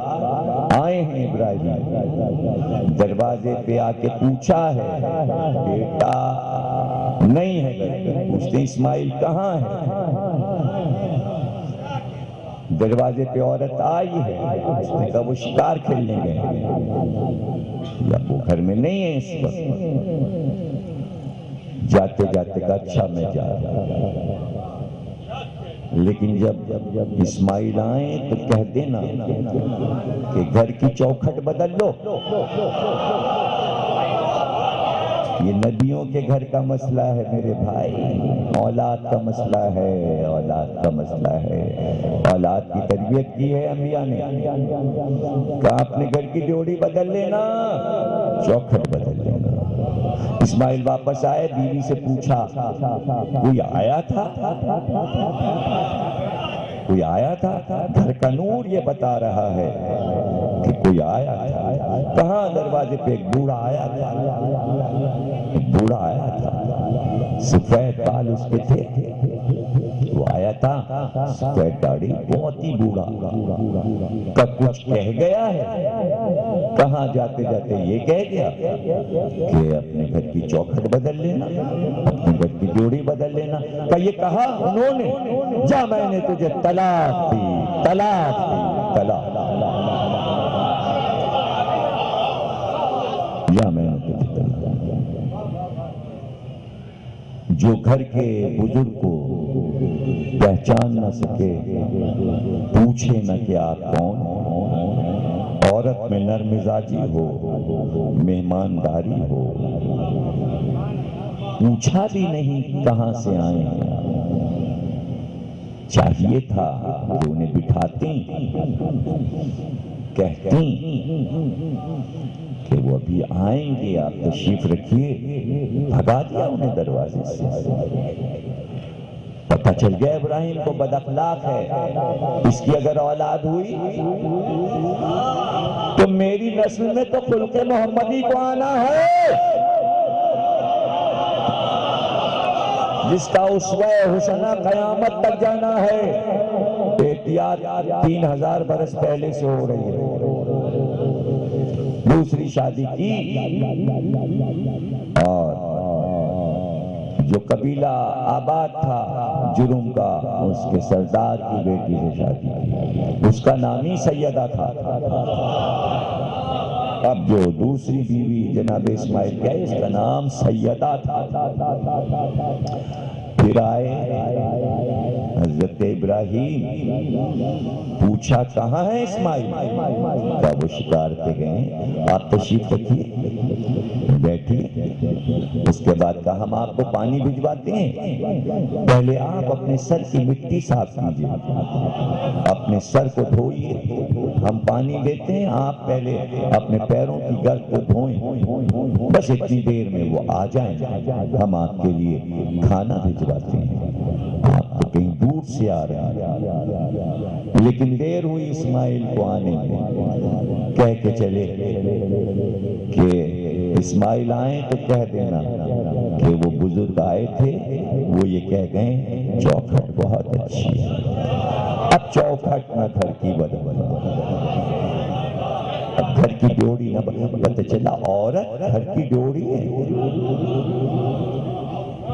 آئے ہیں ابراہیم، دروازے پہ آ کے پوچھا ہے، بیٹا نہیں ہے گھر پہ، پوچھتے اسماعیل کہاں ہے؟ دروازے پہ عورت آئی ہے، اس نے کہا وہ شکار کھیلنے گئے یا وہ گھر میں نہیں ہے اس وقت۔ جاتے جاتے کہا اچھا میں جا رہا، لیکن جب اسماعیل آئیں تو کہہ دینا کہ گھر کی چوکھٹ بدل لو۔ یہ نبیوں کے گھر کا مسئلہ ہے میرے بھائی، اولاد کا مسئلہ ہے، اولاد کا مسئلہ ہے۔ اولاد کی تربیت کی ہے انبیاء نے، کہا اپنے گھر کی ڈیوڑی بدل لینا، چوکھٹ بدل لینا۔ اسماعیل واپس آئے، بیوی سے پوچھا کوئی آیا تھا؟ کوئی آیا تھا؟ گھر کا نور یہ بتا رہا ہے کہ کوئی آیا تھا۔ کہاں؟ دروازے پہ ایک بوڑھا آیا تھا، ایک بوڑھا آیا تھا، سفید بال اس کے تھے، وہ آیا تھا، سفید داڑھی، بہت ہی بوڑھا، کا کچھ کہہ گیا ہے؟ کہاں؟ جاتے جاتے یہ کہہ گیا کہ اپنے گھر کی چوکھٹ بدل لینا، اپنے گھر کی ڈیوڑی بدل لینا۔ کہ یہ کہا انہوں نے، جا میں نے تجھے طلاق دی، طلاق دی، طلاق، یا میں نے تجھے طلاق دی۔ جو گھر کے بزرگ کو پہچان نہ سکے، پوچھے نہ کہ آپ کون، عورت میں نرم مزاجی ہو، مہمانداری ہو، پوچھا بھی نہیں کہاں سے آئے ہیں، چاہیے تھا کہ انہیں بٹھاتے کہتی کہ وہ ابھی آئیں گے، آپ تشریف رکھیے، بھگا دیا انہیں دروازے سے۔ پتہ چل گیا ابراہیم کو بد اخلاق ہے، اس کی اگر اولاد ہوئی تو میری نسل میں تو خلق محمدی کو آنا ہے، جس کا اسوہ حسنہ قیامت تک جانا ہے۔ احتیاط 3000 برس پہلے سے ہو رہی ہے۔ دوسری شادی کی اور جو قبیلہ آباد تھا جرم کا، اس کے سردار کی بیٹی سے شادی کی، اس کا نام ہی سیدہ تھا۔ اب جو دوسری بیوی جناب اسماعیل کا ہے، اس کا نام سیدہ تھا۔ پھر آئے حضرت ابراہیم، پوچھا کہاں ہے اسماعیل؟ کہا وہ شکار پہ گئے، آپ تشریف رکھیے، بیٹھیے۔ اس کے بعد کہا ہم آپ کو پانی بھجواتے ہیں، پہلے آپ اپنے سر کی مٹی صاف کیجیے، اپنے سر کو دھوئیے، ہم پانی دیتے ہیں، آپ پہلے اپنے پیروں کی گرد کو دھوئیں، بس اتنی دیر میں وہ آ جائیں، ہم آپ کے لیے کھانا بھجواتے ہیں، آپ تو کہیں دور سے آ رہے ہیں۔ لیکن دیر ہوئی اسماعیل کو آنے میں، کہہ کے چلے کہ اسماعیل آئیں تو کہہ دینا کہ وہ بزرگ آئے تھے، وہ یہ کہہ گئے چوکھٹ بہت اچھی ہے۔ اب چوکھٹ نہ گھر کی اب گھر کی ڈوری نہ پتہ چلا عورت گھر کی ڈوری ہے،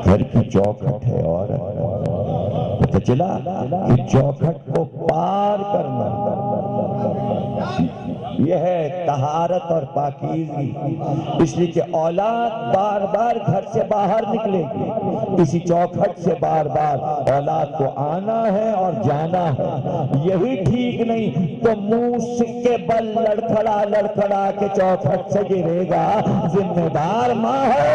گھر کی چوکھٹ ہے عورت۔ پتہ چلا کہ چوکھٹ کو پار کرنا یہ ہے طہارت اور پاکیزگی، اس لیے کہ اولاد بار بار گھر سے باہر نکلے گی، اسی چوکھٹ سے بار بار اولاد کو آنا ہے اور جانا ہے۔ یہی ٹھیک نہیں تو منہ سکے بل لڑکھڑا کے چوکھٹ سے گرے گا، ذمہ دار ماں ہے۔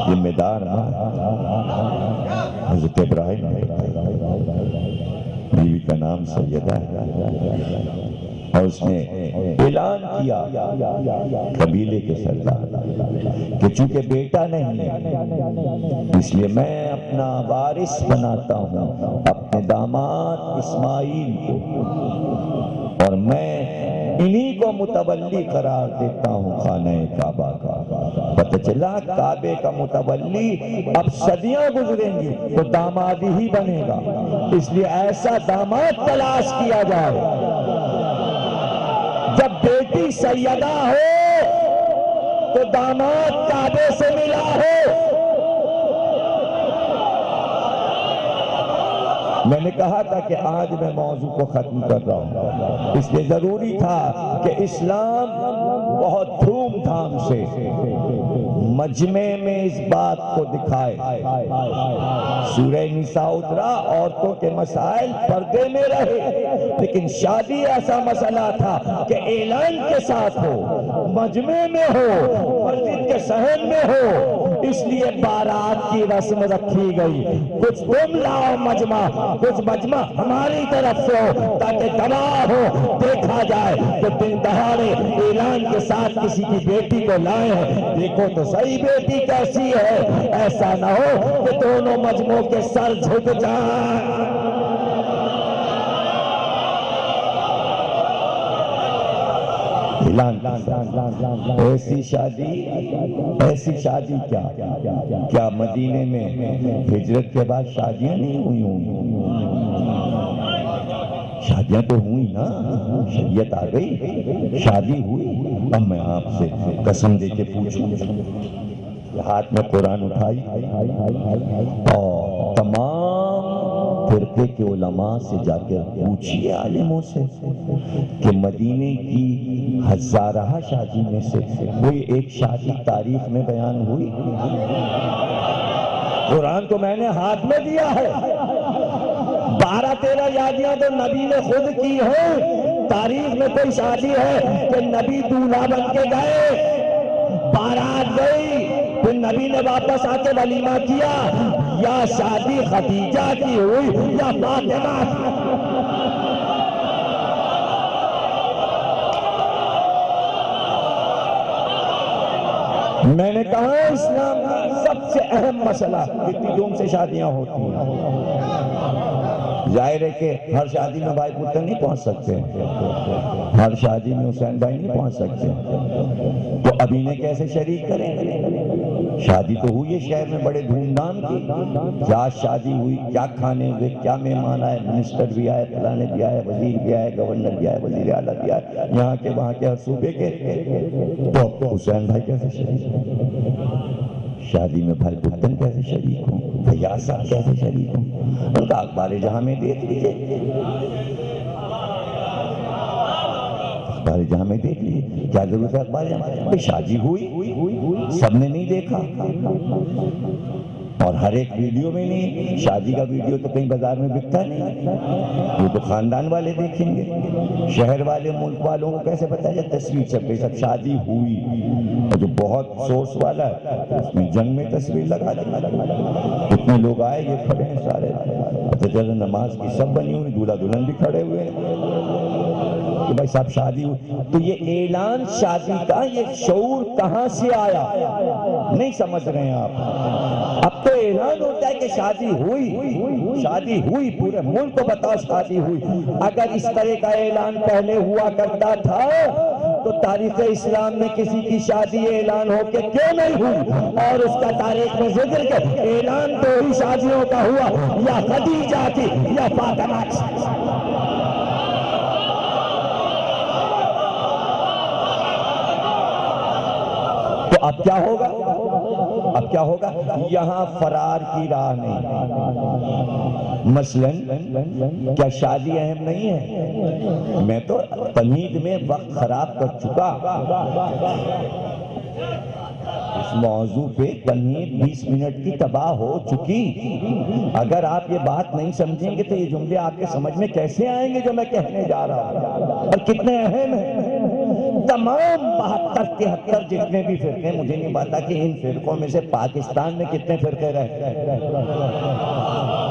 ذمہ دار حضرت ابراہیم بیوی کا نام سیدہ ہے، اور اس نے اعلان کیا قبیلے کے سردار کہ چونکہ بیٹا نہیں ہے اس لیے میں اپنا وارث بناتا ہوں اپنے داماد اسماعیل کو، اور میں انہی کو متولی قرار دیتا ہوں خانہ کعبہ کا۔ پتہ چلا کعبے کا متولی اب صدیاں گزریں گی تو داماد ہی بنے گا، اس لیے ایسا داماد تلاش کیا جائے جب بیٹی سیدہ ہو تو داماد کعبے سے ملا ہو۔ میں نے کہا تھا کہ آج میں موضوع کو ختم کر رہا ہوں، اس لیے ضروری تھا کہ اسلام بہت دھوم دھام سے مجمع میں اس بات کو دکھائے۔ سورہ نساء اترا، عورتوں کے مسائل پردے میں رہے، لیکن شادی ایسا مسئلہ تھا کہ اعلان کے ساتھ ہو، مجمع میں ہو، مسجد کے صحن میں ہو، اس لیے بارات کی رسم رکھی گئی۔ کچھ تم لاؤ مجمع، کچھ مجمع ہماری طرف سے ہو، تاکہ گواہ ہو، دیکھا جائے کہ دن دہاڑے اعلان کے ساتھ کسی کی بیٹی کو لائے ہیں، دیکھو تو صحیح بیٹی کیسی ہے۔ ایسا نہ ہو کہ دونوں مجمعوں کے سر جھک جائیں۔ ایسی شادی کیا مدینے میں ہجرت کے بعد شادیاں نہیں ہوئی ہوں؟ شادیاں تو ہوئی نا، شریعت آ گئی، شادی ہوئی۔ اب میں آپ سے قسم دے کے پوچھوں، ہاتھ میں قرآن اٹھائی اور تمام فرقے کے علماء سے جا کے پوچھئے، عالموں سے، کہ مدینے کی ہزارہ شادی میں سے کوئی ایک شادی تاریخ میں بیان ہوئی؟ قرآن تو میں نے ہاتھ میں دیا ہے، 12-13 شادیاں تو نبی نے خود کی ہیں۔ تاریخ میں کوئی شادی ہے کہ نبی دولہا بن کے گئے، بارات گئی، پھر نبی نے واپس آ کے ولیمہ کیا؟ یا شادی خدیجہ کی ہوئی یا فاطمہ کی؟ میں نے کہا اسلام کا سب سے اہم مسئلہ کتنی دھوم سے شادیاں ہوتی ہیں، ظاہر ہے کہ ہر شادی میں بھائی پتر نہیں پہنچ سکتے، ہر شادی میں حسین بھائی نہیں پہنچ سکتے، تو ابھی نے کیسے شریک کریں گے؟ شادی تو ہوئی ہے شہر میں بڑے دھوم دھام کی، کیا شادی ہوئی، کیا کھانے ہوئے، کیا مہمان آئے، منسٹر بھی آئے، فلانے بھی آئے، وزیر بھی آئے، گورنر بھی آئے، وزیر اعلیٰ بھی آئے، یہاں کے وہاں کے ہر صوبے کے، تو حسین بھائی کیسے شریک ہوں؟ شادی میں بھائی پتن کیسے شریک ہوں؟ فیاض صاحب کیسے شریک ہوں؟ ان کا اخبار جہاں میں دیکھ لیجئے، اخبار جہاں میں دیکھ لیجئے، کیا ضرورت ہے اخبار جہاں؟ شادی ہوئی، سب نے نہیں دیکھا، اور ہر ایک ویڈیو میں نہیں، شادی کا ویڈیو تو کہیں بازار میں بکتا نہیں، وہ تو خاندان والے دیکھیں گے، شہر والے ملک والوں کو کیسے پتا ہے؟ تصویر چھپ گئی، سب شادی ہوئی، اور جو بہت سورس والا ہے اس میں جنگ میں تصویر لگا کتنے لوگ آئے، یہ کھڑے ہیں سارے، جیسے نماز کی سب بنی ہوئی، دولہا دلہن بھی کھڑے ہوئے ہیں کہ بھائی صاحب شادی ہوئی، تو یہ اعلان شادی کا یہ شعور کہاں سے آیا؟ نہیں سمجھ رہے ہیں آپ؟ اب تو اعلان ہوتا ہے کہ شادی ہوئی، پورے ملک کو بتاؤ شادی ہوئی۔ اگر اس طرح کا اعلان پہلے ہوا کرتا تھا تو تاریخ اسلام میں کسی کی شادی اعلان ہو کے کیوں نہیں ہوئی؟ اور اس کا تاریخ میں ذکر کہ اعلان تو ہی شادیوں کا ہوا، یا خدیجہ کی یا فاطمہ کی۔ تو اب کیا ہوگا؟ اب کیا ہوگا؟ یہاں فرار کی راہ نہیں۔ مثلاً کیا شادی اہم نہیں ہے؟ میں تو تمہید میں وقت خراب کر چکا، اس موضوع پہ تمہید 20 منٹ کی تباہ ہو چکی۔ اگر آپ یہ بات نہیں سمجھیں گے تو یہ جملے آپ کے سمجھ میں کیسے آئیں گے جو میں کہنے جا رہا ہوں، اور کتنے اہم ہیں۔ تمام 72-73 جتنے بھی فرقے، مجھے نہیں پتا کہ ان فرقوں میں سے پاکستان میں کتنے فرقے رہتے ہیں،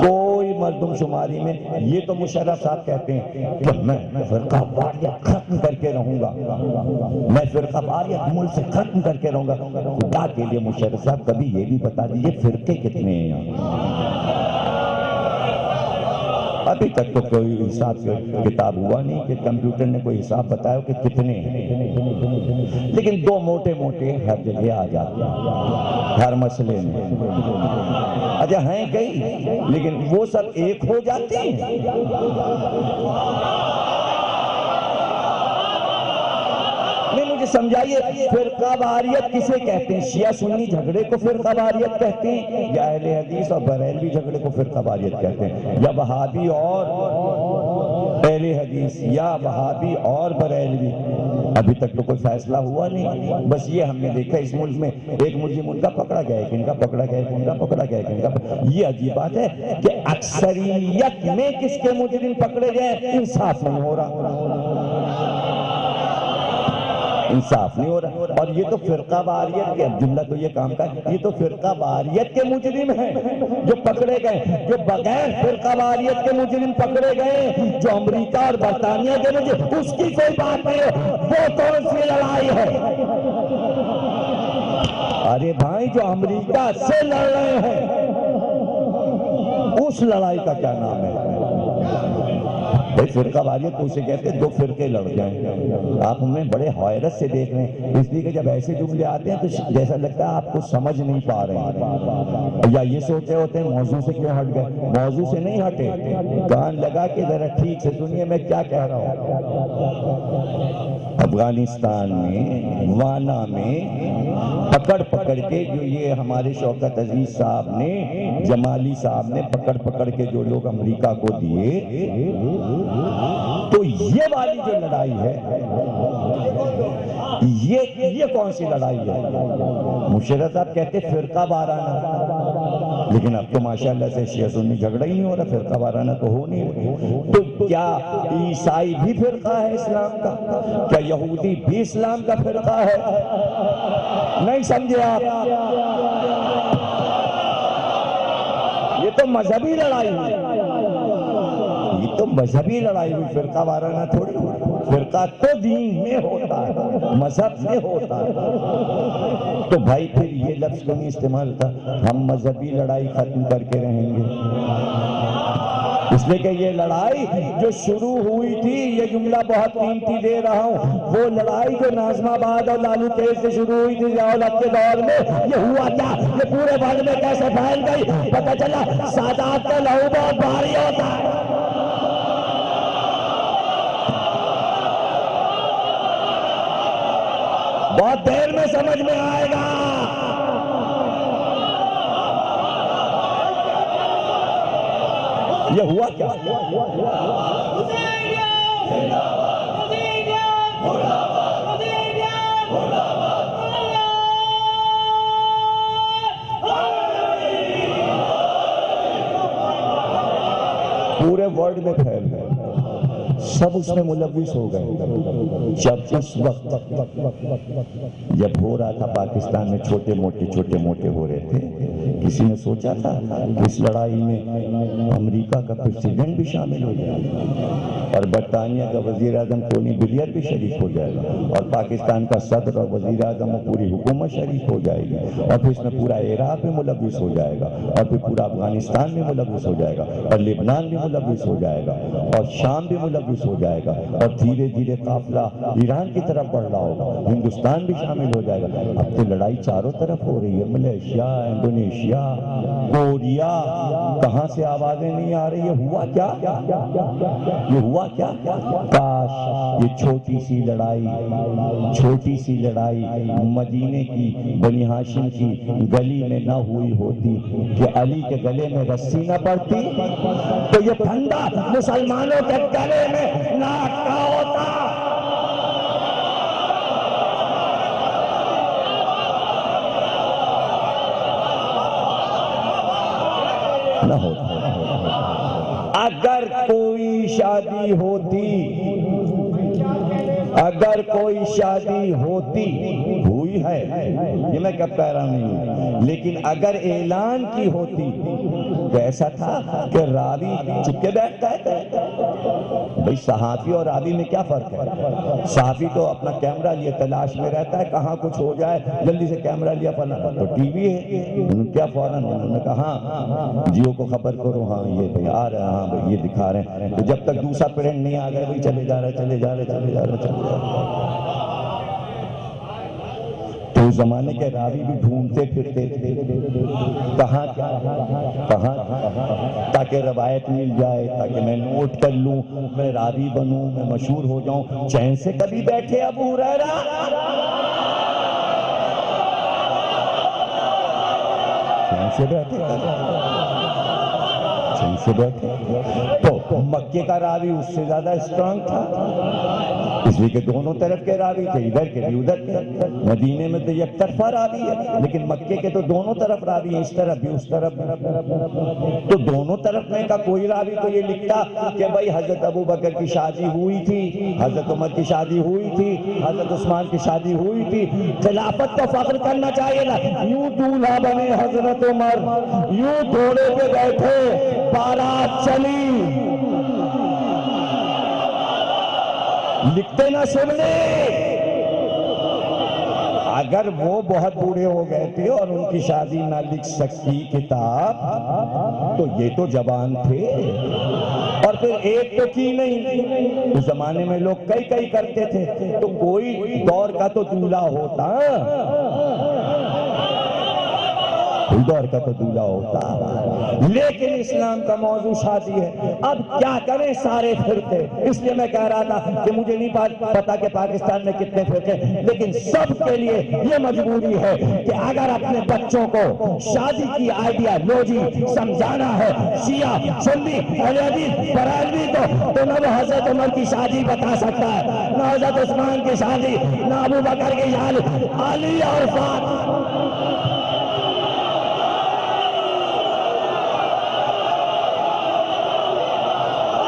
کوئی مردم شماری میں۔ یہ تو مشرف صاحب کہتے ہیں کہ میں فرقہ واریت ختم کر کے رہوں گا، میں فرقہ واریت ملک سے ختم کر کے رہوں گا۔ خدا کے لیے مشرف صاحب کبھی یہ بھی بتا دیجئے فرقے کتنے ہیں یہاں؟ ابھی تک تو کوئی حساب کتاب ہوا نہیں کہ کمپیوٹر نے کوئی حساب بتایا کہ کتنے ہیں، لیکن دو موٹے موٹے ہر جگہ آ جاتے ہیں، ہر مسئلے میں۔ اچھا ہیں کئی، لیکن وہ سب ایک ہو جاتے ہیں۔ نہیں مجھے سمجھائیے، فرقہ واریت کسے کہتے ہیں؟ شیعہ سنی جھگڑے کو فرقہ واریت کہتے ہیں، یا اہل حدیث اور بریلوی جھگڑے کو فرقہ واریت کہتے ہیں، یا وہابی اور اہل حدیث، یا وہابی اور بریلوی؟ ابھی تک تو کوئی فیصلہ ہوا نہیں۔ بس یہ ہم نے دیکھا اس ملک میں ایک مجرم ان کا پکڑا گیا، ایک ان کا پکڑا گیا، ایک ان کا پکڑا گیا، ایک ان کا۔ یہ عجیب بات ہے کہ اکثریت میں کس کے مجرم پکڑے گئے انصاف نہیں ہو رہا، انصاف نہیں ہو رہا۔ اور یہ تو فرقہ واریت کے، جملہ تو یہ کام کا ہے، یہ تو فرقہ واریت کے مجرم ہیں جو پکڑے گئے، جو بغیر فرقہ واریت کے مجرم پکڑے گئے، جو امریکہ اور برطانیہ کے مجرم، اس کی کوئی بات نہیں ہے۔ وہ کون سی لڑائی ہے؟ ارے بھائی جو امریکہ سے لڑ رہے ہیں اس لڑائی کا کیا نام ہے؟ فرقہ واریت تو اسے کہتے ہیں دو فرقے لڑ جائیں۔ آپ ہمیں بڑے حیرت سے دیکھ رہے ہیں، اس لیے کہ جب ایسے جملے آتے ہیں تو جیسا لگتا ہے آپ کو سمجھ نہیں پا رہے ہیں، یا یہ سوچ رہے ہوتے ہیں موضوع سے کیوں ہٹ گئے۔ موضوع سے نہیں ہٹے، کان لگا کے ذرا ٹھیک سے سنیے میں کیا کہہ رہا ہوں۔ افغانستان میں وانا میں پکڑ پکڑ کے جو یہ ہمارے شوکت عزیز صاحب نے، جمالی صاحب نے پکڑ پکڑ کے جو لوگ امریکہ کو دیے، تو یہ والی جو لڑائی ہے یہ کون سی لڑائی ہے؟ مشرف صاحب کہتے فرقہ وارانہ، لیکن اب تو ماشاءاللہ سے شیعہ سنی جھگڑا ہی نہیں ہو رہا، فرقہ وارانہ تو ہو نہیں رہا۔ تو کیا عیسائی بھی فرقہ ہے اسلام کا؟ کیا یہودی بھی اسلام کا فرقہ ہے؟ نہیں سمجھے آپ؟ تو مذہبی لڑائی ہوئی، یہ تو مذہبی لڑائی ہوئی، فرقہ وارانہ تھوڑی ہوئی۔ فرقہ تو دین میں ہوتا ہے، مذہب میں ہوتا ہے۔ تو بھائی پھر یہ لفظ کیوں نہیں استعمال تھا ہم مذہبی لڑائی ختم کر کے رہیں گے؟ اس لیے کہ یہ لڑائی جو شروع ہوئی تھی، یہ جملہ بہت قیمتی دے رہا ہوں، وہ لڑائی جو ناظم آباد اور لالو تیز سے شروع ہوئی تھی ضیاء الحق کے دور میں، یہ ہوا کیا؟ یہ پورے ورلڈ میں کیسے پھیل گئی؟ پتہ چلا سادات کا لہو بہت بھاری ہوتا ہے۔ بہت دیر میں سمجھ میں آئے گا۔ یہ ہوا کیا؟ پورے ورلڈ میں پھیل گئے، سب اس میں ملوث ہو گئے۔ جب اس وقت جب ہو رہا تھا پاکستان میں چھوٹے موٹے ہو رہے تھے، کسی نے سوچا تھا کہ اس لڑائی میں امریکہ کا پریزیڈنٹ بھی شامل ہو جائے گا اور برطانیہ کا وزیر اعظم ٹونی بلیئر بھی شریک ہو جائے گا اور پاکستان کا صدر اور وزیر اعظم اور پوری حکومت شریک ہو جائے گی اور پھر اس میں پورا عراق میں ملوث ہو جائے گا اور پھر پورا افغانستان میں ملوث ہو جائے گا اور لبنان بھی ملوث ہو جائے گا اور شام بھی ملوث ہو جائے گا اور دھیرے دھیرے قافلہ ایران کی طرف بڑھ رہا ہوگا، ہندوستان بھی شامل ہو جائے گا۔ اب تو لڑائی چاروں طرف ہو رہی ہے، ملیشیا، انڈونیشیا، کوریا، کہاں سے آوازیں نہیں آ رہی؟ یہ ہوا کیا؟ یہ ہوا کیا؟ کاش یہ چھوٹی سی لڑائی مدینے کی بنی ہاشم کی گلی میں نہ ہوئی ہوتی کہ علی کے گلے میں رسی نہ پڑتی تو یہ پھندا مسلمانوں کے گلے میں نہ اٹکا ہوتا۔ نہ ہوتا۔ اگر کوئی شادی ہوتی ہوئی ہے، یہ میں کب کہہ رہا نہیں، لیکن اگر اعلان کی ہوتی تو ایسا تھا کہ راوی چپ کے بیٹھتا ہے۔ بھئی صحافی اور راوی میں کیا فرق ہے؟ صحافی تو اپنا کیمرہ لیے تلاش میں رہتا ہے، کہاں کچھ ہو جائے جلدی سے کیمرہ لیا فلاں تو ٹی وی ہے، انہوں نے کیا فوراً انہوں نے کہا ہاں جیو کو خبر کرو، ہاں یہ بھئی آ رہے ہیں، ہاں بھئی یہ دکھا رہے ہیں، تو جب تک دوسرا پرنٹ نہیں آ گیا بھئی چلے جا رہے۔ تو اس زمانے کے راوی بھی ڈھونڈتے پھرتے تھے کہاں تاکہ روایت مل جائے، تاکہ میں نوٹ کر لوں، میں راوی بنوں، میں مشہور ہو جاؤں۔ چین سے کبھی بیٹھے ابو ہریرہ؟ چین سے بیٹھے تو مکے کا راوی اس سے زیادہ اسٹرانگ تھا، اس لیے کہ دونوں طرف کے راوی تھے، ادھر کے بھی ادھر کے۔ مدینے میں تو یک طرفہ راوی ہے، لیکن مکے کے تو دونوں طرف راوی ہیں، اس طرف بھی اس طرف بھی۔ تو دونوں طرف میں کا کوئی راوی تو یہ لکھتا کہ بھائی حضرت ابو بکر کی شادی ہوئی تھی، حضرت عمر کی شادی ہوئی تھی، حضرت عثمان کی شادی ہوئی تھی۔ خلافت کو فخر کرنا چاہیے نا، یوں دولہا بنے حضرت عمر، یوں گھوڑے پہ بیٹھے بارات چلی، لکھتے نہ سننے۔ اگر وہ بہت بوڑھے ہو گئے تھے اور ان کی شادی نہ لکھ سکتی کتاب تو یہ تو جوان تھے، اور پھر ایک تو کی نہیں، اس زمانے میں لوگ کئی کرتے تھے، تو کوئی دور کا تو دولہا ہوتا، دور کا تو دولہا ہوتا، لیکن اسلام کا موضوع شادی ہے۔ اب کیا کریں سارے فرقے؟ اس لیے میں کہہ رہا تھا کہ مجھے نہیں پتا کہ پاکستان میں کتنے فرقے، لیکن سب کے لیے یہ مجبوری ہے کہ اگر اپنے بچوں کو شادی کی آئیڈیالوجی سمجھانا ہے، شیعہ، سنی، اہل حدیث، بریلوی تو نہ وہ حضرت عمر کی شادی بتا سکتا ہے، نہ حضرت عثمان کی شادی، نہ ابو بکر کی شادی، علی اور فاطمہ۔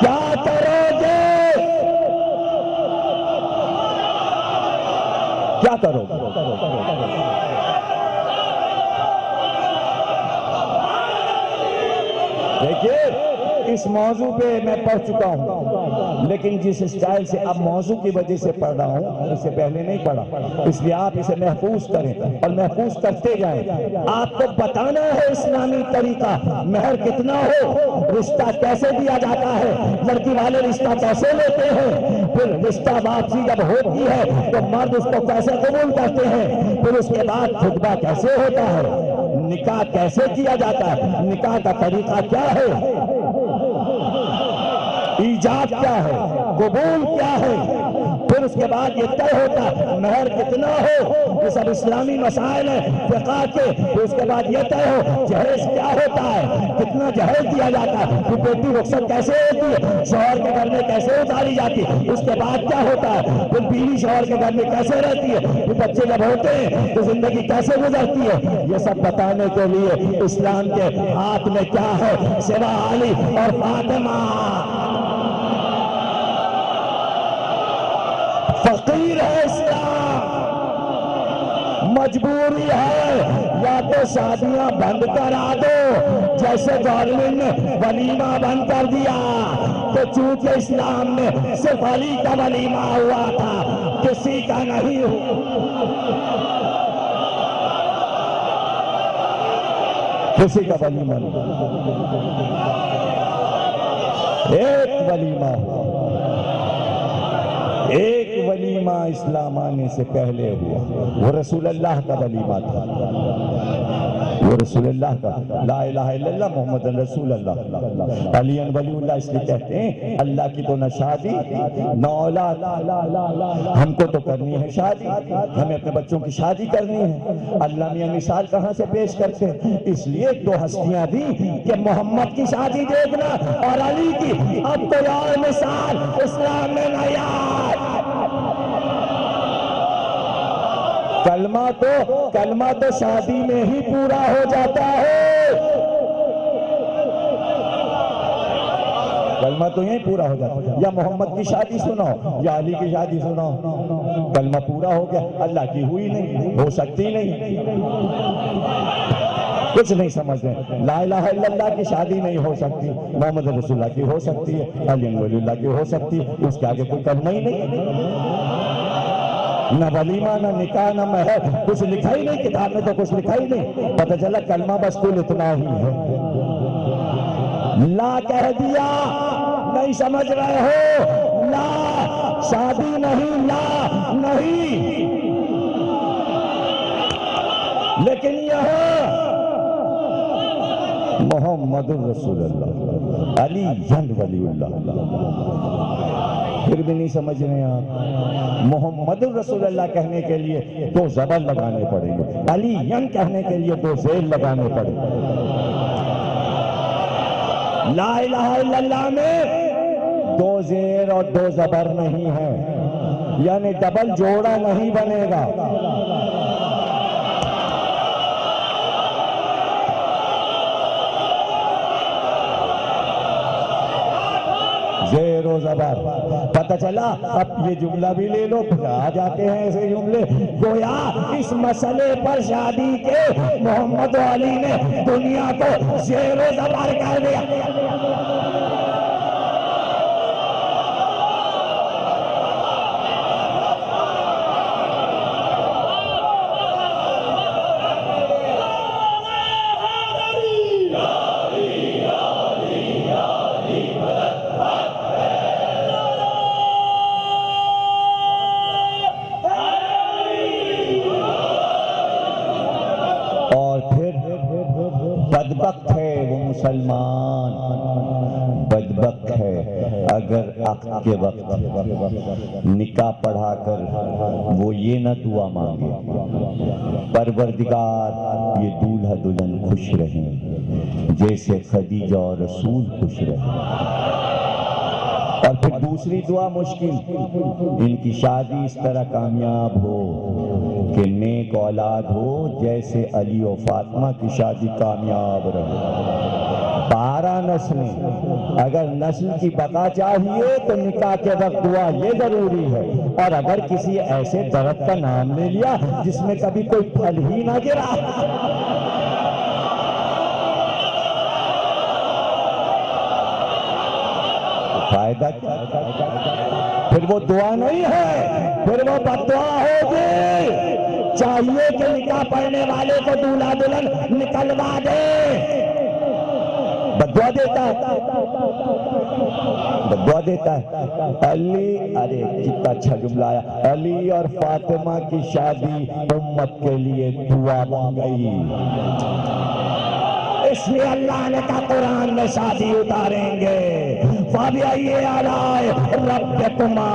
کیا کرو گے؟ کیا کرو گے؟ دیکھیے اس موضوع پہ میں پڑھ چکا ہوں، لیکن جس اسٹائل سے اب موضوع کی وجہ سے پڑھ رہا ہوں اس سے پہلے نہیں پڑھا، اس لیے آپ اسے محفوظ کریں اور محفوظ کرتے جائیں۔ آپ کو بتانا ہے اسلامی طریقہ، مہر کتنا ہو، رشتہ کیسے دیا جاتا ہے، لڑکی والے رشتہ کیسے لیتے ہیں، پھر رشتہ واپسی جب ہوتی ہے تو مرد اس کو کیسے قبول کرتے ہیں، پھر اس کے بعد خطبہ کیسے ہوتا ہے، نکاح کیسے کیا جاتا ہے، نکاح کا طریقہ کیا ہے، ایجاب کیا ہے، قبول کیا ہے، پھر اس کے بعد یہ طے ہوتا ہے مہر کتنا ہو، یہ سب اسلامی مسائل ہیں فقہ کے، پھر اس کے بعد یہ طے ہو جہیز کیا ہوتا ہے، کتنا جہیز دیا جاتا ہے، پھر بیٹی رخصت کیسے ہوتی ہے، شوہر کے گھر میں کیسے اتاری جاتی ہے، اس کے بعد کیا ہوتا ہے، پھر بیوی شوہر کے گھر میں کیسے رہتی ہے، پھر بچے جب ہوتے ہیں تو زندگی کیسے گزرتی ہے، یہ سب بتانے کے لیے اسلام کے ہاتھ میں کیا ہے سوا علی اور فاطمہ۔ فقیر ہے اسلام، مجبوری ہے، یا تو شادیاں بند کرا دو جیسے گورنمنٹ نے ولیمہ بند کر دیا، تو چونکہ اسلام میں صرف علی کا ولیمہ ہوا تھا کسی کا نہیں کسی کا ولیمہ نہیں، ایک ولیمہ ہوا، ایک ولیمہ اسلام آنے سے پہلے ہوا، وہ رسول اللہ کا ولیمہ تھا، وہ رسول اللہ کا، لا الہ الا اللہ محمد رسول اللہ، علی ولی اللہ، اس لیے کہتے ہیں اللہ کی تو نہ شادی نہ اولاد، ہم کو تو کرنی ہے شادی، ہمیں اپنے بچوں کی شادی کرنی ہے، اللہ میاں مثال کہاں سے پیش کرتے ہیں، اس لیے دو ہستیاں دی کہ محمد کی شادی دیکھنا اور علی کی، اب تو اور مثال اسلام میں نہیں آئی۔ کلمہ تو شادی میں ہی پورا ہو جاتا ہے، کلمہ تو یہیں پورا ہو جاتا ہے، یا محمد کی شادی سناؤ یا علی کی شادی سناؤ، کلمہ پورا ہو گیا، اللہ کی ہوئی نہیں، ہو سکتی نہیں، کچھ نہیں سمجھتے، لا الہ الا اللہ کی شادی نہیں ہو سکتی، محمد رسول اللہ کی ہو سکتی ہے، علی ولی اللہ کی ہو سکتی ہے، اس کے آگے کوئی کلمہ ہی نہیں، نہ ولیمہ نہ نکاح نہ مہر، کچھ لکھا ہی نہیں، کتاب میں تو کچھ لکھا ہی نہیں، پتہ چلا کلمہ بس کل اتنا ہی ہے، لا کہہ دیا، نہیں سمجھ رہے ہو، لا شادی نہیں، لا نہیں، لیکن یہاں محمد الرسول اللہ، علی ولی اللہ، پھر بھی نہیں سمجھ رہے آپ، محمد الرسول اللہ کہنے کے لیے دو زبر لگانے پڑیں گے، علی کہنے کے لیے دو زیر لگانے پڑیں گے، لا الہ الا اللہ میں دو زیر اور دو زبر نہیں ہے، یعنی ڈبل جوڑا نہیں بنے گا، زیر و زبر، پتہ چلا اب یہ جملہ بھی لے لو، پھر آ جاتے ہیں ایسے جملے، گویا اس مسئلے پر شادی کے محمد و علی نے دنیا کو زیر و زبر کر دیا، بدبخت ہے وہ مسلمان، بدبخت ہے اگر عقد کے وقت نکاح پڑھا کر وہ یہ نہ دعا مانگے پروردگار یہ دولہا دلہن خوش رہیں جیسے خدیجہ اور رسول خوش رہیں، اور پھر دوسری دعا مشکل، ان کی شادی اس طرح کامیاب ہو کہ نیک اولاد ہو جیسے علی و فاطمہ کی شادی کامیاب رہے، 12 نسلیں، اگر نسل کی بقا چاہیے تو نکاح کے وقت دعا یہ ضروری ہے، اور اگر کسی ایسے درخت کا نام لے لیا جس میں کبھی کوئی پھل ہی نہ گرا فائدہ کیا؟ پھر وہ دعا نہیں ہے، پھر وہ بددعا ہوگی۔ چاہیے کہ نکاح پڑھنے والے کو دولہا دلہن نکلوا دے، بددعا دیتا ہے، بددعا دیتا ہے۔ علی، ارے کتنا اچھا جملہ آیا، علی اور فاطمہ کی شادی امت کے لیے دعا بن گئی، اس لیے اللہ نے کہا قرآن میں شادی اتاریں گے۔ فَبِأَيِّ آلَاءِ رَبِّكُمَا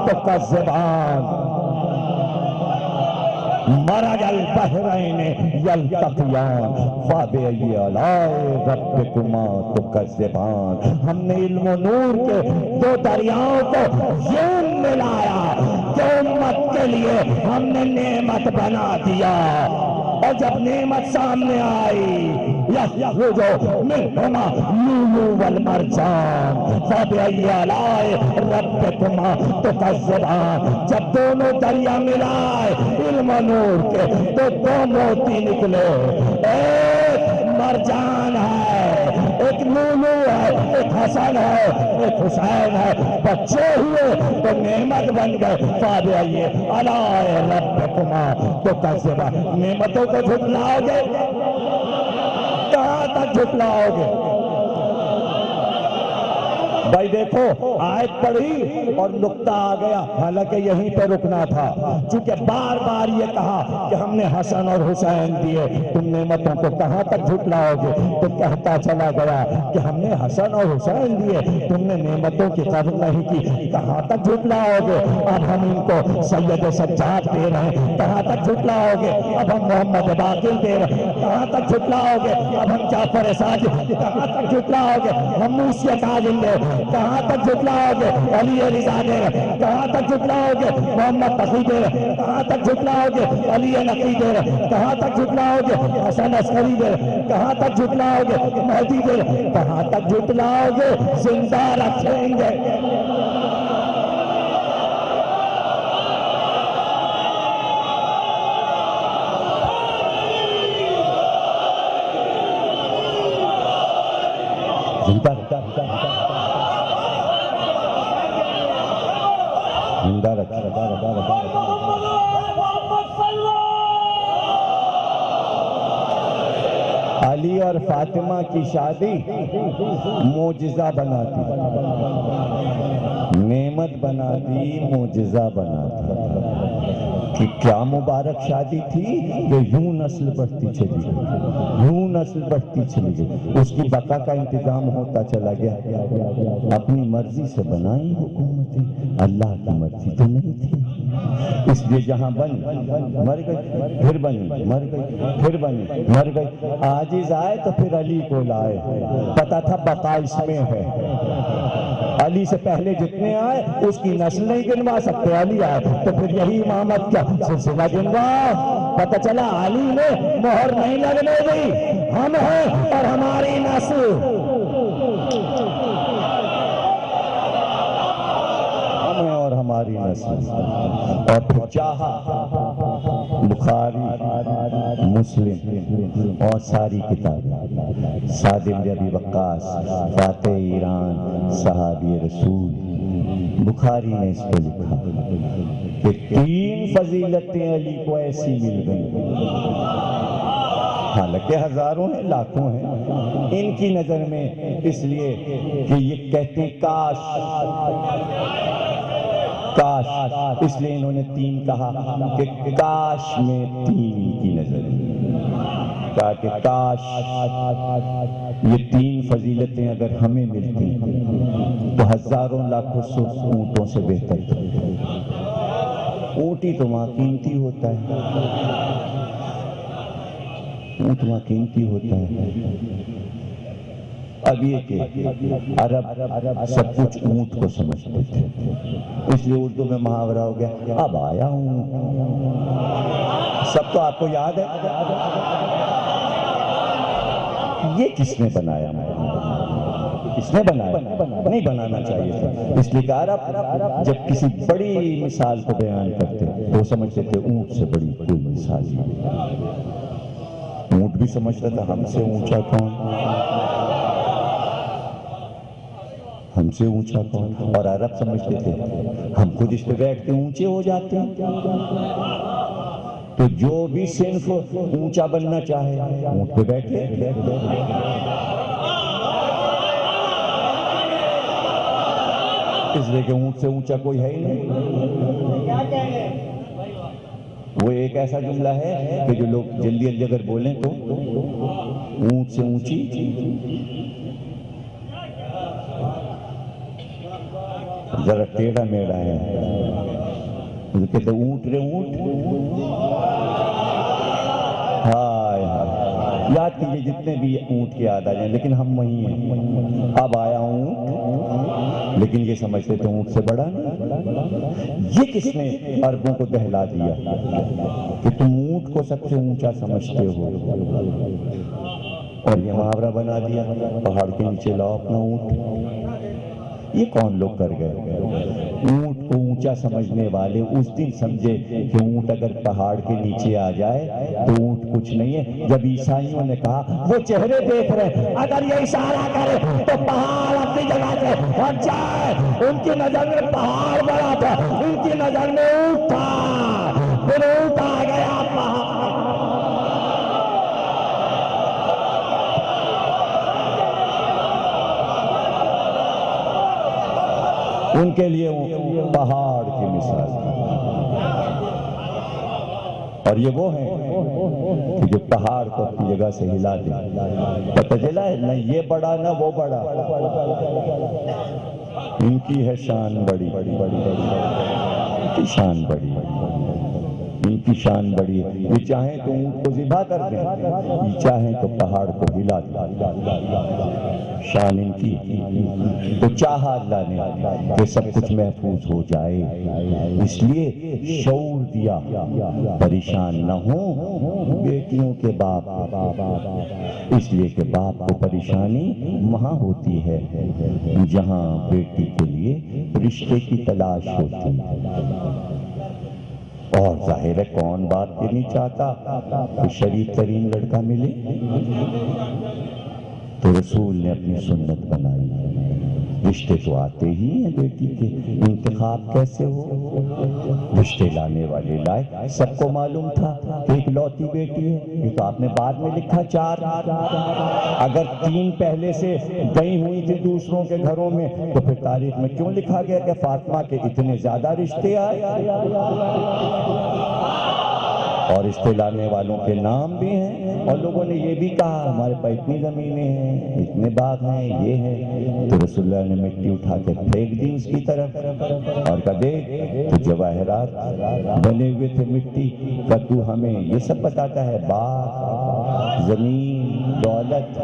تُكَذِّبَانِ مرج البحرین یلتقیان فَبِأَيِّ آلَاءِ رَبِّكُمَا تُكَذِّبَانِ۔ ہم نے علم و نور کے دو دریاؤں کو یوں ملایا کہ امت کے لیے ہم نے نعمت بنا دیا، اور جب نعمت سامنے آئی یخرج منہما اللؤلؤ والمرجان فَبِأَيِّ آلَاءِ رَبِّكُمَا تُكَذِّبَانِ۔ جب دونوں دریا ملائے علم و نور کے تو دو موتی نکلے، ایک مرجان ہے، ایک لؤلؤ ہے، ایک حسن ہے، ایک حسین ہے، بچے ہوئے تو نعمت بن گئے۔ فَبِأَيِّ آلَاءِ رَبِّكُمَا تُكَذِّبَانِ۔ نعمتوں کو جھٹلاؤ گے، کہاں تک جھٹلاؤ گے؟ بھائی دیکھو آیت پڑھی اور نقطہ آ گیا، حالانکہ یہیں پہ رکنا تھا، چونکہ بار بار یہ کہا کہ ہم نے حسن اور حسین دیے، تم نعمتوں کو کہاں تک جھٹلاؤ گے؟ تو کہتا چلا گیا کہ ہم نے حسن اور حسین دیے، تم نے نعمتوں کی قدر نہیں کی، کہاں تک جھٹلاؤ گے؟ اب ہم ان کو سید سجاد دے رہے ہیں، کہاں تک جھٹلاؤ گے؟ اب ہم محمد باقر دے رہے ہیں، کہاں تک جھٹلاؤ گے؟ اب ہم جعفر ساجد، کہاں تک جھٹلاؤ گے؟ ہم موسی کاظم دے رہے ہیں، کہاں تک جھٹلاؤ گے؟ علی رضا دے رہے، کہاں تک جھٹلاؤ گے؟ محمد تقی دے رہے، کہاں تک جھٹلاؤ گے؟ علی نقی دے رہے، کہاں تک جھٹلاؤ گے؟ حسن عسکری دے رہے، کہاں تک جھٹلاؤ گے؟ مہدی دے رہے، کہاں تک جھٹلاؤ گے؟ زندہ رکھیں گے۔ علی اور فاطمہ کی شادی معجزہ بنا دی، نعمت بنا دی، معجزہ بنا دی، کہ کیا مبارک شادی تھی کہ یوں نسل بڑھتی چلی گئی، یوں نسل بڑھتی چلی گئی، اس کی بقا کا انتظام ہوتا چلا گیا۔ اپنی مرضی سے بنائی حکومتیں، اللہ کی مرضی تو نہیں تھی، اس لیے جہاں بن مر گئی، پھر بنی مر گئی، پھر بنی مر گئی، عاجز آئے تو پھر علی کو لائے، پتا تھا بقا اس میں ہے، علی سے پہلے جتنے آئے اس کی نسل نہیں گنوا سکتے، علی آئے تو پھر یہی امامت کا سلسلہ گنوا، پتہ چلا علی نے مہر نہیں لگنے دی، ہم ہیں اور ہماری نسل، ہم ہیں اور ہماری نسل، اور پھر چاہا بخاری مسلم اور ساری کتابیں، سعد بن ابی وقاص فاتح ایران صحابی رسول، بخاری نے اس کو لکھا کہ 3 فضیلتیں علی کو ایسی مل گئیں، حالانکہ ہزاروں ہیں لاکھوں ہیں ان کی نظر میں، اس لیے کہ یہ کہتے ہیں کاش، اس لیے انہوں نے 3 کہا کہ کاش میں 3 کی نظر میں، کہا کہ کاش یہ 3 فضیلتیں اگر ہمیں ملتی تو ہزاروں لاکھوں اونٹوں سے بہتر تھی، اونٹ ہی تو وہاں قیمتی ہوتا ہے، اونٹ وہاں قیمتی ہوتا ہے۔ اب یہ کہ عرب سب کچھ اونٹ کو سمجھتے تھے، اس لیے اردو میں محاورہ ہو گیا اب آیا ہوں، سب تو آپ کو یاد ہے، یہ کس نے بنایا، کس نے بنایا؟ نہیں بنانا چاہیے تھا، اس لیے کہ عرب جب کسی بڑی مثال کو بیان کرتے تو سمجھتے تھے اونٹ سے بڑی کوئی مثال نہیں، اونٹ بھی سمجھتا تھا ہم سے اونچا کون، ہم سے اونچا کون؟ اور عرب سمجھتے تھے ہم خود اس پہ بیٹھ کے اونچے ہو جاتے ہیں. تو جو بھی صنف اونچا بننا چاہے اونٹ پہ بیٹھے. اس لیے کہ اونٹ سے اونچا کوئی ہے ہی نہیں. وہ ایک ایسا جملہ ہے کہ جو لوگ جلدی جلدی اگر بولیں تو اونٹ سے اونچی ذرا ٹیڑھا میڑھا ہے. کہتے اونٹ رے اونٹ. ہائے ہائے یاد کیجئے جتنے بھی اونٹ کے یاد آ جائیں لیکن ہم وہی ہیں. اب آیا اونٹ لیکن یہ سمجھتے تھے اونٹ سے بڑا نہیں. یہ کس نے عربوں کو دہلا دیا کہ تم اونٹ کو سب سے اونچا سمجھتے ہو اور یہ محاورہ بنا دیا پہاڑ کے نیچے لاؤ اپنا اونٹ. یہ کون لوگ کر گئے؟ اونٹ کو اونچا سمجھنے والے اس دن سمجھے کہ اونٹ اگر پہاڑ کے نیچے آ جائے تو اونٹ کچھ نہیں ہے. جب عیسائیوں نے کہا وہ چہرے دیکھ رہے اگر یہ اشارہ کرے تو پہاڑ اپنی جگہ سے ہٹ جائے. ان کی نظر میں پہاڑ بڑا تھا, ان کی نظر میں اونٹ تھا. پھر اونٹ آ گیا پہاڑ. ان کے لیے پہاڑ کی مثال اور یہ وہ ہیں کہ جو پہاڑ کو اپنی جگہ سے ہلا دیں. پتہ چلا ہے نہ یہ بڑا نہ وہ بڑا, ان کی ہے شان بڑی. ان کی شان بڑی, ان کی شان بڑی ہے. یہ چاہیں تو اونٹ کو ذبح کر دیں, یہ چاہیں تو پہاڑ کو ہلا دیں. شان ان کی. تو چاہا اللہ نے کہ سب کچھ محفوظ ہو جائے, اس لیے شعور دیا پریشان نہ ہوں بیٹیوں کے باپ. اس لیے کہ باپ کو پریشانی وہاں ہوتی ہے جہاں بیٹی کے لیے رشتے کی تلاش ہوتی ہے. اور ظاہر ہے کون باپ یہ نہیں چاہتا کہ شریف ترین لڑکا ملے. تو رسول نے اپنی سنت بنائی. رشتے تو آتے ہی ہیں بیٹی کے, انتخاب کیسے ہو؟ رشتے لانے والے لائے. سب کو معلوم تھا کہ ایک لوتی بیٹی ہے, یہ تو آپ نے بعد میں لکھا 4. اگر 3 پہلے سے گئی ہوئی تھی دوسروں کے گھروں میں تو پھر تاریخ میں کیوں لکھا گیا کہ فاطمہ کے اتنے زیادہ رشتے آئے؟ اور رشتے لانے والوں کے نام بھی ہیں, اور لوگوں نے یہ بھی کہا ہمارے پاس اتنی زمینیں ہیں, اتنے باغ ہیں, یہ ہے. تو رسول اللہ نے مٹی اٹھا کے پھینک دی اس کی طرف اور کہا دیکھ تو جواہرات بنے ہوئے تھے مٹی کا, تو ہمیں یہ سب بتاتا ہے باغ, زمین, دولت.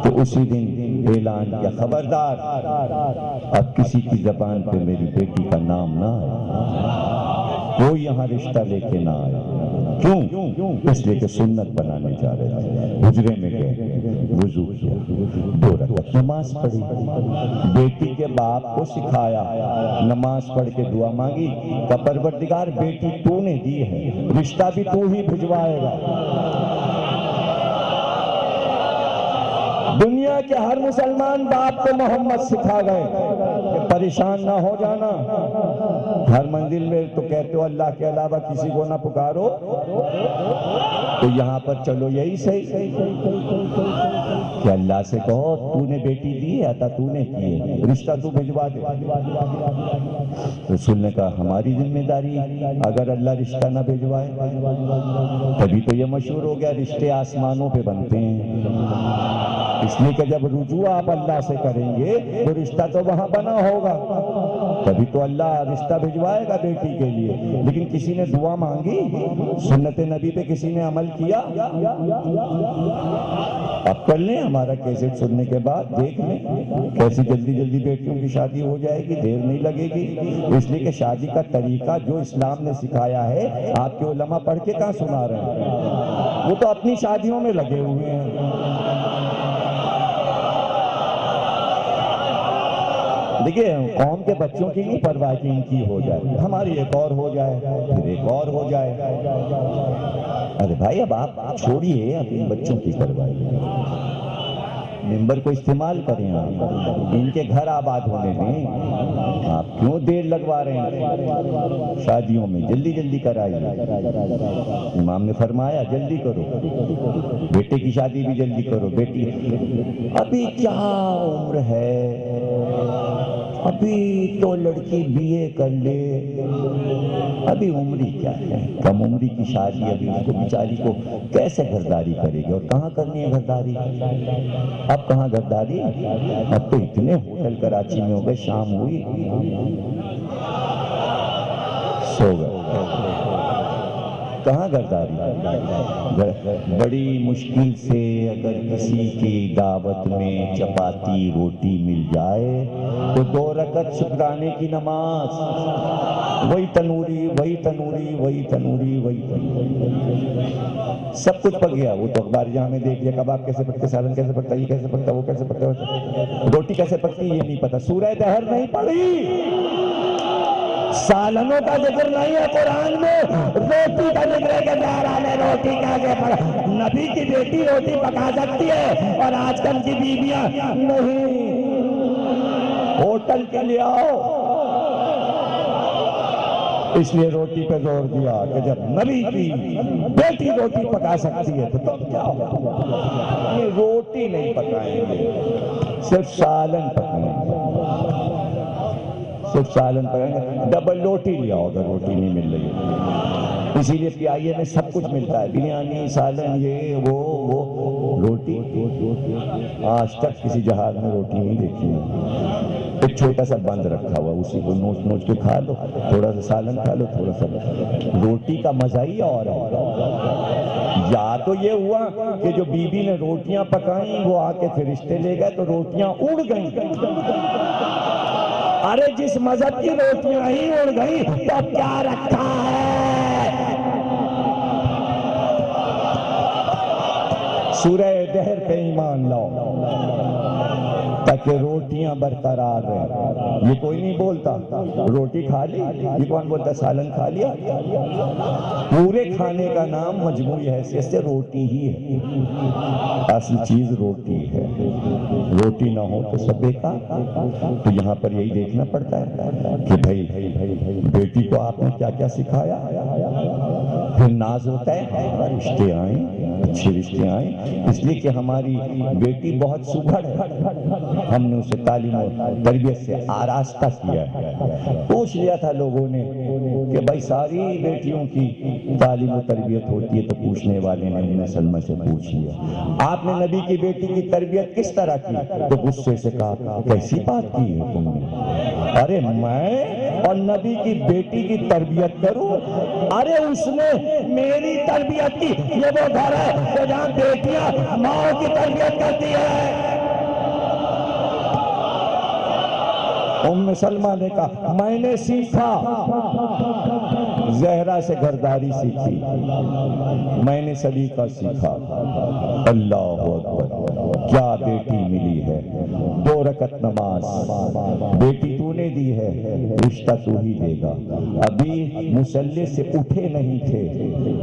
تو اسی دن اعلان کیا خبردار اب کسی کی زبان پہ میری بیٹی کا نام نہ آئے, کوئی یہاں رشتہ لے کے نہ آئے. کیوں؟ اس لیے کہ سنت بنانے جا رہے تھے. حجرے میں گئے, وضو کیا, 2 رکعت نماز پڑھی, بیٹی کے باپ کو سکھایا, نماز پڑھ کے دعا مانگی کہ پروردگار بیٹی تو نے دی ہے, رشتہ بھی تو ہی بھجوائے گا. دنیا کے ہر مسلمان باپ کو محمد سکھا گئے کہ پریشان نہ ہو جانا. ہر منزل میں تو کہتے ہو اللہ کے علاوہ کسی کو نہ پکارو, تو یہاں پر چلو یہی صحیح کہ اللہ سے کہو تو نے بیٹی دی ہے, عطا تو نے کی ہے, رشتہ تو بھجوا دے. رسول نے کہا ہماری ذمہ داری اگر اللہ رشتہ نہ بھجوائے. تبھی تو یہ مشہور ہو گیا رشتے آسمانوں پہ بنتے ہیں. اس لیے کہ جب رجوع آپ اللہ سے کریں گے تو رشتہ تو وہاں بنا ہوگا, تبھی تو اللہ رشتہ بھجوائے گا بیٹی کے لیے. لیکن کسی نے دعا مانگی, سنت نبی پہ کسی نے عمل کیا؟ اب کر لیں ہمارا کیسٹ سننے کے بعد, دیکھ لیں کیسی جلدی جلدی بیٹیوں کی شادی ہو جائے گی, دیر نہیں لگے گی. اس لیے کہ شادی کا طریقہ جو اسلام نے سکھایا ہے آپ کے علماء پڑھ کے کہاں سنا رہے ہیں, وہ تو اپنی شادیوں میں لگے ہوئے ہیں. دیکھیے قوم کے بچوں کی نہیں پرواہ کہ ان کی ہو جائے, ہماری ایک اور ہو جائے, پھر ایک اور ہو جائے. ارے بھائی اب آپ چھوڑیے اب ان بچوں کی پرواہ. ممبر کو استعمال کریں آپ، ان کے گھر آباد ہونے دیں، آپ کیوں دیر لگوا رہے ہیں شادیوں میں؟ جلدی جلدی کرائیے، امام نے فرمایا جلدی کرو، بیٹے کی شادی بھی جلدی کرو، بیٹی ابھی کیا عمر ہے، ابھی تو لڑکی بی اے کر لے، ابھی عمری کیا ہے، کم عمری کی شادی، ابھی اس کو بیچاری کو کیسے گھرداری کرے گی، اور کہاں کرنی ہے گھرداری؟ اب کہاں گھرداری؟ اب تو اتنے ہوٹل کراچی میں ہو گئے، شام ہوئی سو گئے، کہاں گھرداری؟ بڑی مشکل سے اگر کسی کی دعوت میں چپاتی روٹی مل جائے تو 2 رکعت شکرانے کی نماز، وہی تنوری وہی تنوری وہی تنوری وہی تنوری، سب کچھ پک گیا۔ وہ تو اخبار جہاں میں دیکھ لیا، کباب کیسے پکتے، سالن کیسے پکتا، یہ کیسے پکتا، وہ کیسے پکتا، روٹی کیسے پکتی یہ نہیں پتا، سورہ دہر نہیں پڑھی، سالنوں کا ذکر نہیں ہے قرآن میں، روٹی کا ذکر ہے کہ بہرحال روٹی کیسے پکا، نبی کی بیٹی روٹی پکا سکتی ہے اور آج کل کی بیویاں نہیں، ہوٹل کے لیے آؤ۔ اس لیے روٹی پہ زور دیا کہ جب نبی کی بیٹی روٹی پکا سکتی ہے تو تم کیا ہو، یہ روٹی نہیں پکائیں گے، صرف سالن پکائیں گے، صرف سالن پکائیں گے، ڈبل روٹی لیا ہوگا، روٹی نہیں مل رہی ہے، اسی لیے پی آئی اے میں سب کچھ ملتا ہے، بریانی، سالن، یہ وہ روٹی آج تک کسی جہاز میں روٹی نہیں دیکھی ہے، ایک چھوٹا سا بند رکھا ہوا، اسی کو نوچ نوچ کے کھا لو، تھوڑا سا سالن کھا لو، تھوڑا سا، روٹی کا مزہ ہی اور ہے۔ یا تو یہ ہوا کہ جو بی بی نے روٹیاں پکائیں وہ آ کے فرشتے لے گئے تو روٹیاں اڑ گئیں، ارے جس مذہب کی روٹیاں ہی اڑ گئیں تو کیا رکھا ہے؟ سورہ دہر پہ ایمان لاؤ تاکہ روٹیاں برقرار رہیں۔ یہ کوئی نہیں بولتا روٹی کھا لی، یہ کون بولتا سالن کھا لیا؟ پورے کھانے کا نام مجموعی حیثیت سے روٹی ہی ہے، اصل چیز روٹی ہے، روٹی نہ ہو تو سب بیکار۔ تو یہاں پر یہی دیکھنا پڑتا ہے کہ بھائی بیٹی کو آپ نے کیا کیا سکھایا، پھر ناز ہوتا ہے رشتے آئیں، اچھے رشتے آئیں، اس لیے کہ ہماری بیٹی بہت سبھڑ ہے، ہم نے اسے تعلیم و تربیت سے آراستہ کیا ہے۔ پوچھ لیا تھا لوگوں نے کہ بھائی ساری بیٹیوں کی تعلیم و تربیت ہوتی ہے، تو پوچھنے والے نے ام سلمہ سے پوچھ لیا آپ نے نبی کی بیٹی کی تربیت کس طرح کی؟ تو غصے سے کہا کیسی بات کی ہے تم نے، ارے میں اور نبی کی بیٹی کی تربیت کروں؟ ارے اس نے میری تربیت کی، یہ وہ گھر ہے کہ جہاں بیٹیاں ماں کی تربیت کرتی ہے۔ ام سلمہ نے کہا میں نے سیکھا، زہرا سے گھرداری سیکھی، میں نے سلیقہ سیکھا۔ اللہ اکبر، کیا بیٹی ملی ہے، 2 رکعت نماز، بیٹی تو نے دی ہے، رشتہ تو ہی دے گا۔ ابھی مصلی سے اٹھے نہیں تھے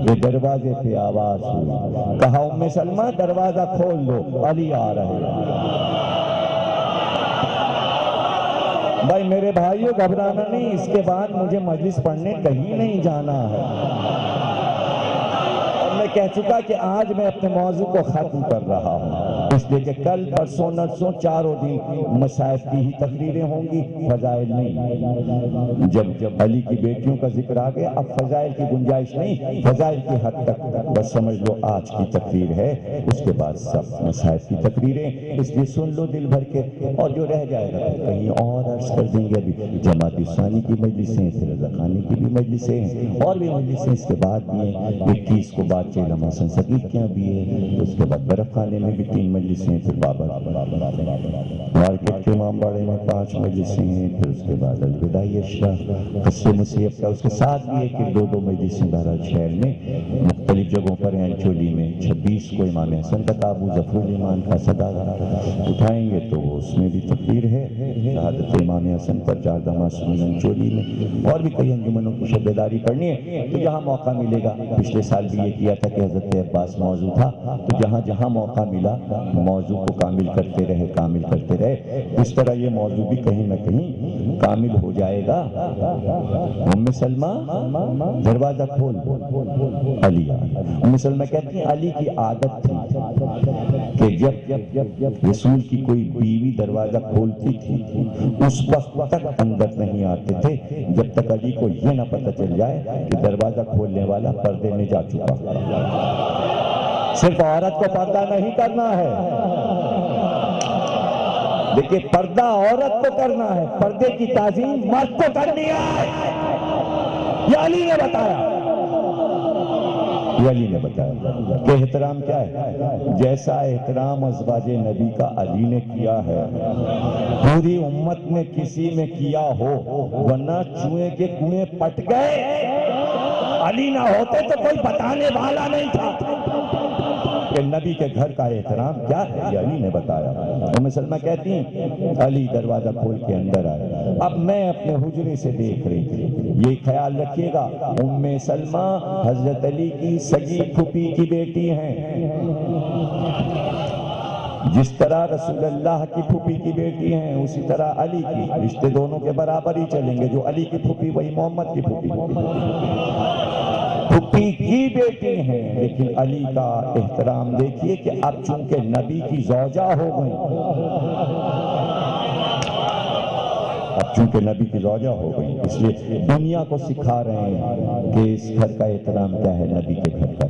کہ دروازے پہ آواز ہوئی، کہا ام سلمہ دروازہ کھول دو، علی آ رہے ہیں۔ بھائی میرے بھائیوں گھبرانا نہیں، اس کے بعد مجھے مجلس پڑھنے کہیں نہیں جانا ہے، اور میں کہہ چکا کہ آج میں اپنے موضوع کو ختم کر رہا ہوں، اس لیے کہ کل پرسوں نرسوں چاروں دن مصائب کی ہی تقریریں ہوں گی، فضائل نہیں۔ جب علی کی بیٹیوں کا ذکر آ گیا اب فضائل کی گنجائش نہیں، فضائل کی حد تک بس سمجھ لو آج کی تقریر ہے، اس کے بعد سب مصائب کی تقریریں، اس لیے سن لو دل بھر کے، اور جو رہ جائے گا کہیں اور عرض کر دیں گے۔ ابھی جماعت ثانی کی مجلسیں، پھر رضا خانی کی بھی مجلسیں ہیں، اور بھی مجلسیں اس کے بعد بھی ہیں، 21 کو بات علماء حسن ثقیف کے یہاں بھی ہے، اس کے بعد برف خانے میں بھی 3 مجلسیں، پھر بابا مارکیٹ کے امام باڑے میں 5 مجلسیں ہیں، پھر اس کے بعد الوداعی اشرا قصے مسیب کا اس کے ساتھ بھی ہے کہ 2 مجلسیں بہرحال شہر میں مختلف جگہوں پر ہیں چولی میں 26 کو امام حسن کا تابوت ظفر الایمان کا صدا اٹھائیں گے تو اس میں بھی تکبیر ہے شہادت امام حسن پر 4 معصومین چولی میں، اور بھی کئی انجمنوں کی شب بیداری پڑھنی ہے تو جہاں موقع ملے گا۔ پچھلے سال بھی یہ کیا تھا کہ حضرت عباس موضوع تھا، تو جہاں جہاں موقع ملا موضوع کو کامل کرتے رہے، اس طرح یہ موضوع بھی کہیں نہ کہیں کامل ہو جائے گا۔ ام سلمہ دروازہ کھول، علی ام سلمہ کہتی ہیں علی کی عادت تھی کہ جب رسول کی کوئی بیوی دروازہ کھولتی تھی اس وقت تک اندر نہیں آتے تھے جب تک علی کو یہ نہ پتہ چل جائے کہ دروازہ کھولنے والا پردے میں جا چکا۔ صرف عورت کو پردہ نہیں کرنا ہے، دیکھیں پردہ عورت کو کرنا ہے، پردے کی تعظیم مرد کو کرنی ہے۔ یہ علی نے بتایا، یہ علی نے بتایا کہ احترام کیا ہے۔ جیسا احترام ازواج نبی کا علی نے کیا ہے پوری امت میں کسی میں کیا ہو، ورنہ چوہے کے کنویں پٹ گئے، علی نہ ہوتے تو کوئی بتانے والا نہیں تھا کہ نبی کے گھر کا احترام کیا ہے، یہ علی نے بتایا۔ ام سلمہ کہتی ہیں علی دروازہ کھول کے اندر آئے، اب میں اپنے حجرے سے دیکھ رہی تھی۔ یہ خیال رکھیے گا ام سلمہ حضرت علی کی سگی پھوپھی کی بیٹی ہیں، جس طرح رسول اللہ کی پھوپھی کی بیٹی ہیں اسی طرح علی کی، رشتے دونوں کے برابر ہی چلیں گے، جو علی کی پھوپھی وہی محمد کی پھوپھی، پھوپھی کی بیٹی ہیں۔ لیکن علی کا احترام دیکھیے کہ اب چونکہ نبی کی زوجہ ہو گئی، اب چونکہ نبی کی زوجہ ہو گئی، اس لیے دنیا کو سکھا رہے ہیں کہ اس گھر کا احترام کیا ہے، نبی کے گھر کا،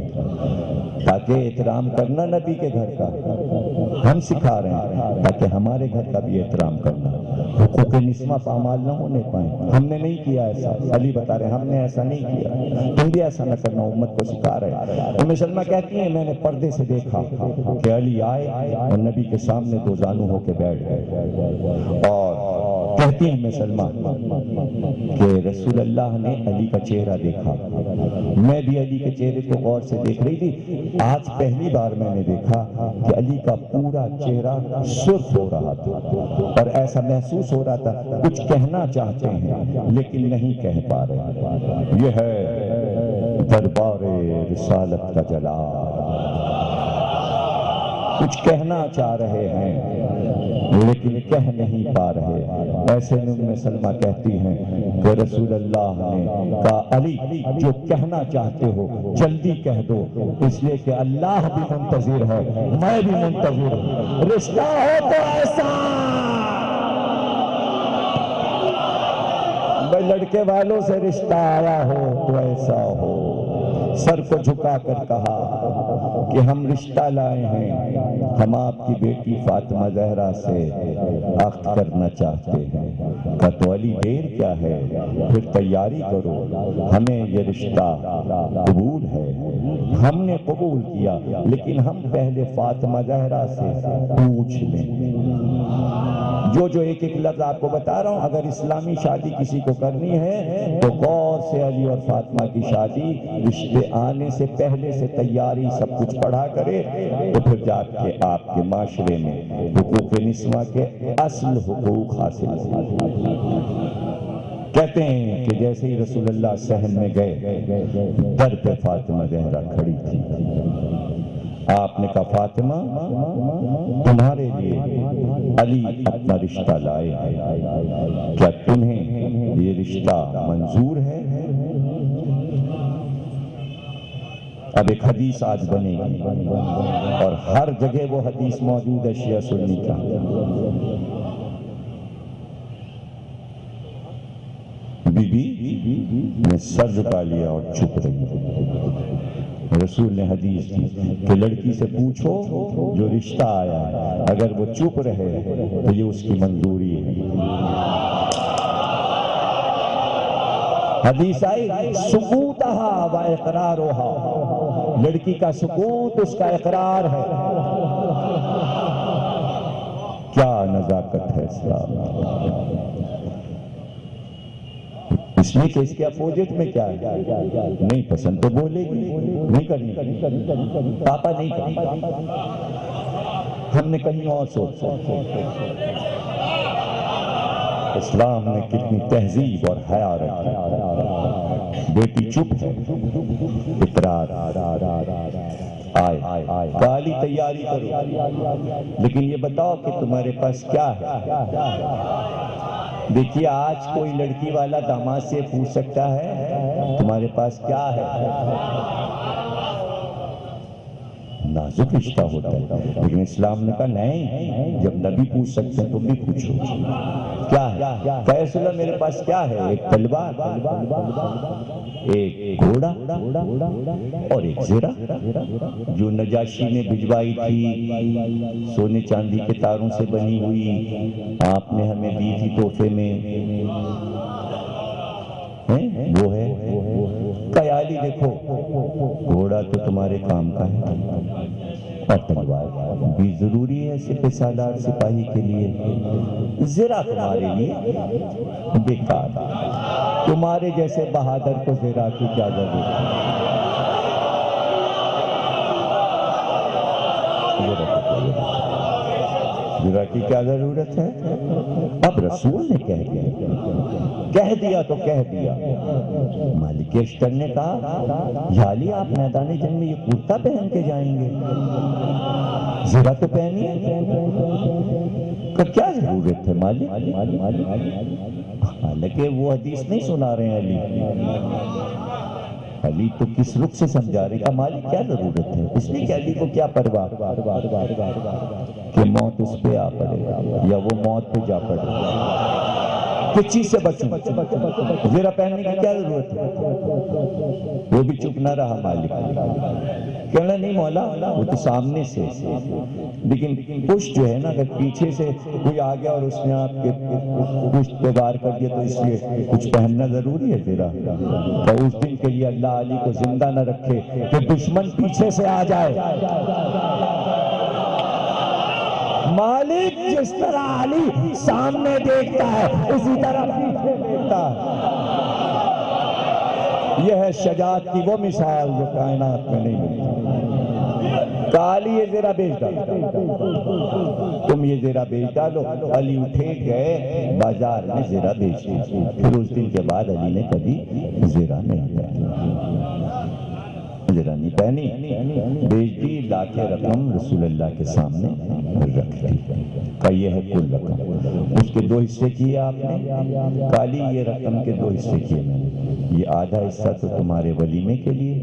تاکہ احترام کرنا نبی کے گھر کا ہم سکھا رہے ہیں، تاکہ ہمارے گھر کا بھی احترام کرنا، حقوق نسواں پامال نہ ہونے پائیں۔ ہم نے نہیں کیا ایسا، علی بتا رہے ہیں ہم نے ایسا نہیں کیا، تم بھی ایسا نہ کرنا، امت کو سکھا رہے ہیں۔ ام سلمہ کہتی ہیں میں نے پردے سے دیکھا کہ علی آئے اور نبی کے سامنے دو زانو ہو کے بیٹھ گئے، اور کہتی ہیں ام سلمہ کہ رسول اللہ نے علی کا چہرہ دیکھا، میں بھی علی کے چہرے کو غور سے دیکھ رہی تھی، آج پہلی بار میں نے دیکھا کہ علی کا پورا چہرہ سرخ ہو رہا تھا، اور ایسا محسوس ہو رہا تھا کچھ کہنا چاہتے ہیں لیکن نہیں کہہ پا رہے۔ یہ ہے دربار رسالت کا جلال، کچھ کہنا چاہ رہے ہیں لیکن کہہ نہیں پا رہے۔ ایسے میں ام سلمہ کہتی ہیں کہ رسول اللہ نے کہا علی جو کہنا چاہتے ہو جلدی کہہ دو، اس لیے کہ اللہ بھی منتظر ہے، میں بھی منتظر ہوں، رشتہ ہو تو ایسا، بھائی لڑکے والوں سے رشتہ آیا ہو تو ایسا ہو۔ سر کو جھکا کر کہا کہ ہم رشتہ لائے ہیں، ہم آپ کی بیٹی فاطمہ زہرا سے عقد کرنا چاہتے ہیں۔ کہا تو علی دیر کیا ہے، پھر تیاری کرو، ہمیں یہ رشتہ قبول ہے۔ ہم نے قبول کیا لیکن ہم پہلے فاطمہ زہرا سے پوچھ لیں۔ جو ایک ایک لفظ آپ کو بتا رہا ہوں، اگر اسلامی شادی کسی کو کرنی ہے تو غور سے علی اور فاطمہ کی شادی رشتے آنے سے پہلے سے تیاری سب کچھ پڑھا کرے، تو پھر جا کے آپ کے معاشرے میں حقوق نسواں کے اصل حقوق حاصل ہوں۔ کہتے ہیں کہ جیسے ہی رسول اللہ صحن میں گئے، در پہ فاطمہ زہرا کھڑی تھی، آپ نے کہا فاطمہ تمہارے لیے علی اپنا رشتہ لائے ہیں، کیا تمہیں یہ رشتہ منظور ہے؟ اب ایک حدیث آج بنے گی اور ہر جگہ وہ حدیث موجود ہے شیعہ سنی کا۔ بی بی نے سر جھکا لیا اور چپ رہی۔ رسول نے حدیث دی کہ لڑکی سے پوچھو جو رشتہ آیا ہے، اگر وہ چپ رہے تو یہ اس کی منظوری ہے۔ حدیث آئی سکوتہا و اقرارہا، لڑکی کا سکوت اس کا اقرار ہے۔ کیا نزاکت ہے اسلام! اس لیے کہ اس کے اپوزٹ میں کیا ہے؟ نہیں پسند تو بولے گی، نہیں کرنی پاپا نہیں کرنی، ہم نے کہیں اور سوچ اسلام نے کتنی تہذیب اور حیا رکھی، بیٹی چپ ہے، اقرار آئے کالی تیاری کرو، لیکن یہ بتاؤ کہ تمہارے پاس کیا ہے؟ دیکھیے آج کوئی لڑکی والا داماد سے پوچھ سکتا ہے تمہارے پاس کیا ہے؟ نازک رشتہ ہوتا ہے، لیکن اسلام نے کہا نہیں، جب نبی پوچھ سکتے ہیں تم بھی پوچھو کیا ہے؟ کہ رسول اللہ میرے پاس کیا ہے؟ ایک تلوار، ایک گھوڑا اور ایک زرہ جو نجاشی نے بھجوائی تھی، سونے چاندی کے تاروں سے بنی ہوئی، آپ نے ہمیں دی تھی تحفے میں، وہ ہے قیالی۔ دیکھو گھوڑا تو تمہارے کام کا ہے اور تلوار بھی ضروری ہے سپہ سالار سپاہی کے لیے، زرہ تمہارے لیے بیکار، تمہارے جیسے بہادر کو زرہ کی کیا ضرورت ہے؟ زرہ کی کیا ضرورت ہے؟ اب رسول نے کہہ دیا تو کہہ دیا۔ مالک اشتر نے کہا یا علی آپ میدان جنگ میں یہ کرتا پہن کے جائیں گے، زرہ تو پہنیے، کیا ضرورت ہے مالک؟ حالانکہ وہ حدیث نہیں سنا رہے ہیں علی تو کس رخ سے سمجھا رہے کہ مالک کیا ضرورت ہے؟ اس لیے کہ علی کو کیا پرواہ کہ موت اس پہ آ پڑے یا وہ موت پہ جا پڑے، کس چیز سے بچوں؟ زرہ پہننے کی کیا ضرورت ہے؟ وہ بھی چپ نہ رہا مالک، کہنا نہیں مولا وہ تو سامنے سے، لیکن پشت جو ہے نا اگر پیچھے سے کوئی آ گیا اور اس نے آپ کے پشت پہ وار کر دیا تو اس لیے کچھ پہننا ضروری ہے زرہ، تو اس دن کے لیے اللہ علی کو زندہ نہ رکھے کہ دشمن پیچھے سے آ جائے۔ مالک جس طرح علی سامنے دیکھتا ہے اسی طرح پیچھے دیکھتا ہے۔ یہ ہے شجاعت کی وہ مثال جو کائنات میں نہیں ملتی۔ کالی یہ زرہ بیچ ڈالو، تم یہ زرہ بیچ ڈالو۔ علی اٹھے گئے بازار میں زرہ بیچتے، پھر اس دن کے بعد علی نے کبھی زرہ نہیں پہنی، بیچ دی، لا کے رقم رسول اللہ کے سامنے رکھ دی، کہ یہ ہے کل رقم۔ اس کے دو حصے کیے آپ نے، کالی یہ رقم کے دو حصے کیے میں نے، یہ آدھا حصہ تو تمہارے ولیمے کے لیے۔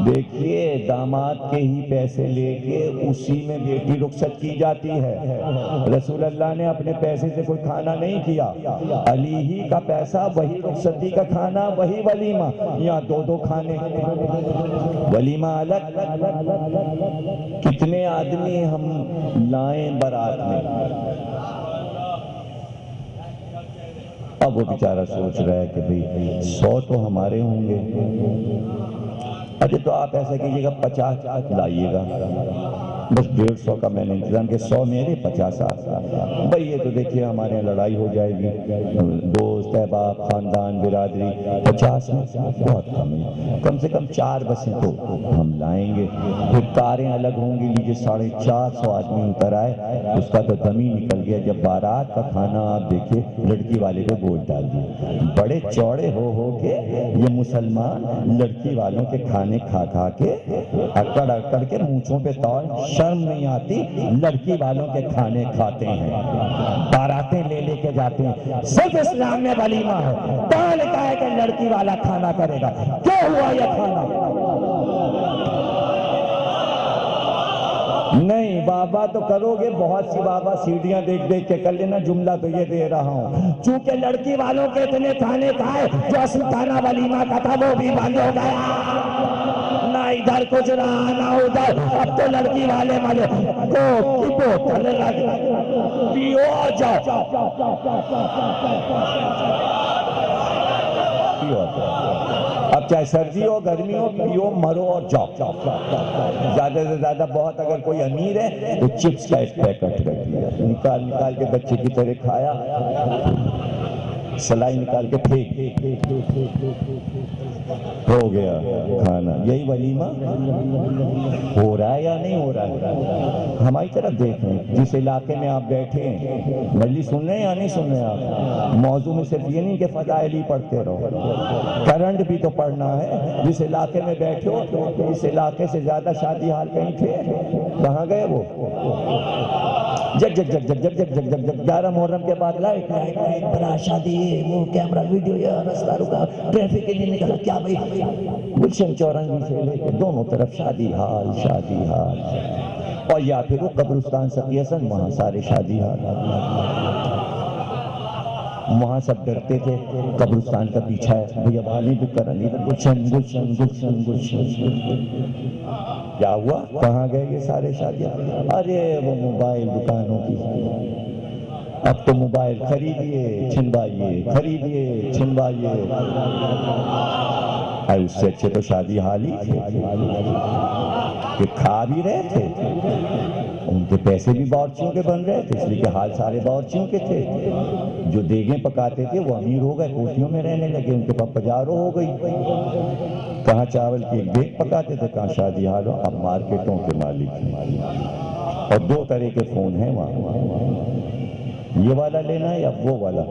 دیکھیے داماد کے ہی پیسے لے کے اسی میں بیٹی رخصت کی جاتی ہے۔ رسول اللہ نے اپنے پیسے سے کوئی کھانا نہیں کیا، علی ہی کا پیسہ، وہی رخصتی کا کھانا، وہی ولیمہ، یہاں دو دو کھانے، ولیمہ الگ۔ کتنے آدمی ہم لائیں برات میں، اب وہ بیچارہ سوچ رہا ہے کہ بھئی 100 تو ہمارے ہوں گے، اچھا تو آپ ایسا کیجئے گا 50 لائیے گا، بس 150 کا میں نے انتظام کہ 100 میرے 50 آپ۔ بھئی یہ تو دیکھیے ہمارے یہاں لڑائی ہو جائے گی، دوست احباب خاندان برادری، 50 میں بہت کم ہے، کم سے کم 4 بسیں تو ہم لائیں گے، پھر کاریں الگ ہوں گی۔ لیجیے 450 آدمی اتر آئے، اس کا تو دم ہی نکل گیا جب بارات کا کھانا آپ دیکھیں لڑکی والے کو گوشت ڈال دیا۔ بڑے چوڑے ہو کے یہ مسلمان لڑکی والوں کے کھانے کھا کے اکڑ کے مونچھوں پہ توڑ، شرم نہیں آتی، لڑکی والوں کے کھانے کھاتے ہیں، باراتیں لے کے جاتے ہیں۔ صرف اسلام میں ولیمہ ہے، کہاں لکھا ہے کہ لڑکی والا کھانا کرے گا؟ کیا ہوا یہ کھانا؟ نہیں بابا تو کرو گے، بہت سی بابا سیڑھیاں دیکھ کے کر لینا، جملہ تو یہ دے رہا ہوں چونکہ لڑکی والوں کے اتنے کھانے کھائے جو اصل کھانا ولیمہ کا تھا وہ بھی بند ہو گیا، نہ ادھر کچھ رہا نہ ادھر، اب تو لڑکی والے کو کی بوتل رکھ پیو جاؤ، اب چاہے سردی ہو گرمی ہو، پیو مرو اور جاؤ۔ زیادہ سے زیادہ بہت اگر کوئی امیر ہے تو چپس کا ایک پیکٹ رکھ لیا، نکال کے بچے کی طرح کھایا، سلائی نکال کے پھینک، ہو گیا کھانا۔ یہی ولیمہ ہو رہا ہے یا نہیں ہو رہا ہے؟ ہماری طرف دیکھیں، جس علاقے میں آپ بیٹھے ہیں مجلس سن رہے ہیں یا نہیں سن رہے آپ؟ موضوع میں صرف یہ نہیں کہ فضائل ہی پڑھتے رہو، کرنٹ بھی تو پڑھنا ہے۔ جس علاقے میں بیٹھے ہو اس علاقے سے زیادہ شادی حال کہیں تھے؟ کہاں گئے وہ؟ جگ جگ جگ جگ جگ جگ جگ جگ جگ 11 محرم کے بعد لائٹ بڑا شادی، وہ کیمرہ ویڈیو، یا رستہ رکا، ٹریفک کے لیے نکلا، کیا بھئی گلشن چورنگی سے لے کے دونوں طرف شادی حال شادی حال، اور یا پھر وہ قبرستان سقیہ سن، وہاں سارے شادی حال۔ وہاں سب ڈرتے تھے قبرستان کا پیچھا ہے بھئی اب آنے بھی کرنی، گلشن گلشن گلشن گلشن۔ کیا ہوا؟ کہاں گئے یہ سارے شادیاں؟ ارے وہ موبائل دکانوں کی، اب تو موبائل خریدیے چھنوائیے، خریدیے چھنوائیے۔ اس سے اچھے تو شادی حال ہی تھے کہ کھا بھی رہے تھے، ان کے پیسے بھی باورچیوں کے بن رہے تھے، اس لیے کہ حال سارے باورچیوں کے تھے۔ جو دیگیں پکاتے تھے وہ امیر ہو گئے، کوٹھیوں میں رہنے لگے، ان کے پاس پجارو ہو گئی۔ کہاں چاول کی ایک دیگ پکاتے تھے، کہاں شادی حال ہو، اب مارکیٹوں کے مالک ہیں۔ اور دو طرح کے فون ہیں وہاں، یہ والا لینا ہے یا وہ والا؟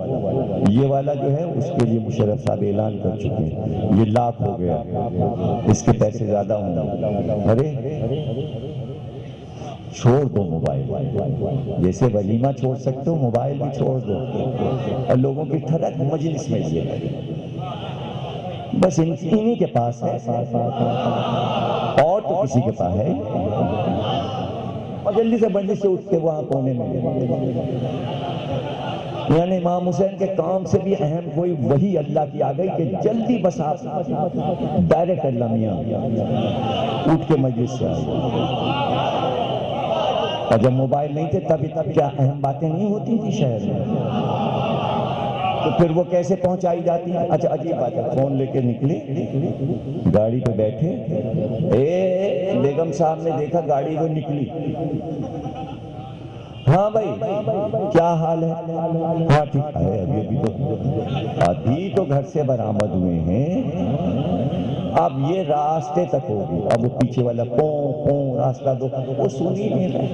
یہ والا جو ہے اس کے لیے مشرف صاحب اعلان کر چکے ہیں، یہ لاکھ ہو گیا، اس کے پیسے زیادہ ہوں گے۔ ارے چھوڑ دو موبائل، جیسے ولیمہ چھوڑ سکتے ہو موبائل بھی چھوڑ دو۔ اور لوگوں کی ٹھڑک مجلس میں یہ ہے، بس انہی کے پاس ہے اور تو کسی کے پاس ہے، اور جلدی سے مجلس سے اٹھ کے وہاں کونے میں، یعنی امام حسین کے کام سے بھی اہم کوئی وہی اللہ کی آ گئی کہ جلدی بس آپ ڈائریکٹ اللہ میاں اٹھ کے مجلس سے آئے۔ اور جب موبائل نہیں تھے تب کیا اہم باتیں نہیں ہوتی تھی شہر میں؟ تو پھر وہ کیسے پہنچائی جاتی ہیں؟ اچھا عجیب بات ہے، فون لے کے نکلے، گاڑی پہ بیٹھے، بیگم صاحب نے دیکھا گاڑی وہ نکلی، ہاں بھائی کیا حال ہے؟ ہاں ٹھیک ہے، ابھی تو گھر سے برآمد ہوئے ہیں، اب یہ راستے تک ہوگی، اب وہ پیچھے والا پوں پوں راستہ دو، وہ سنی نہیں رہا۔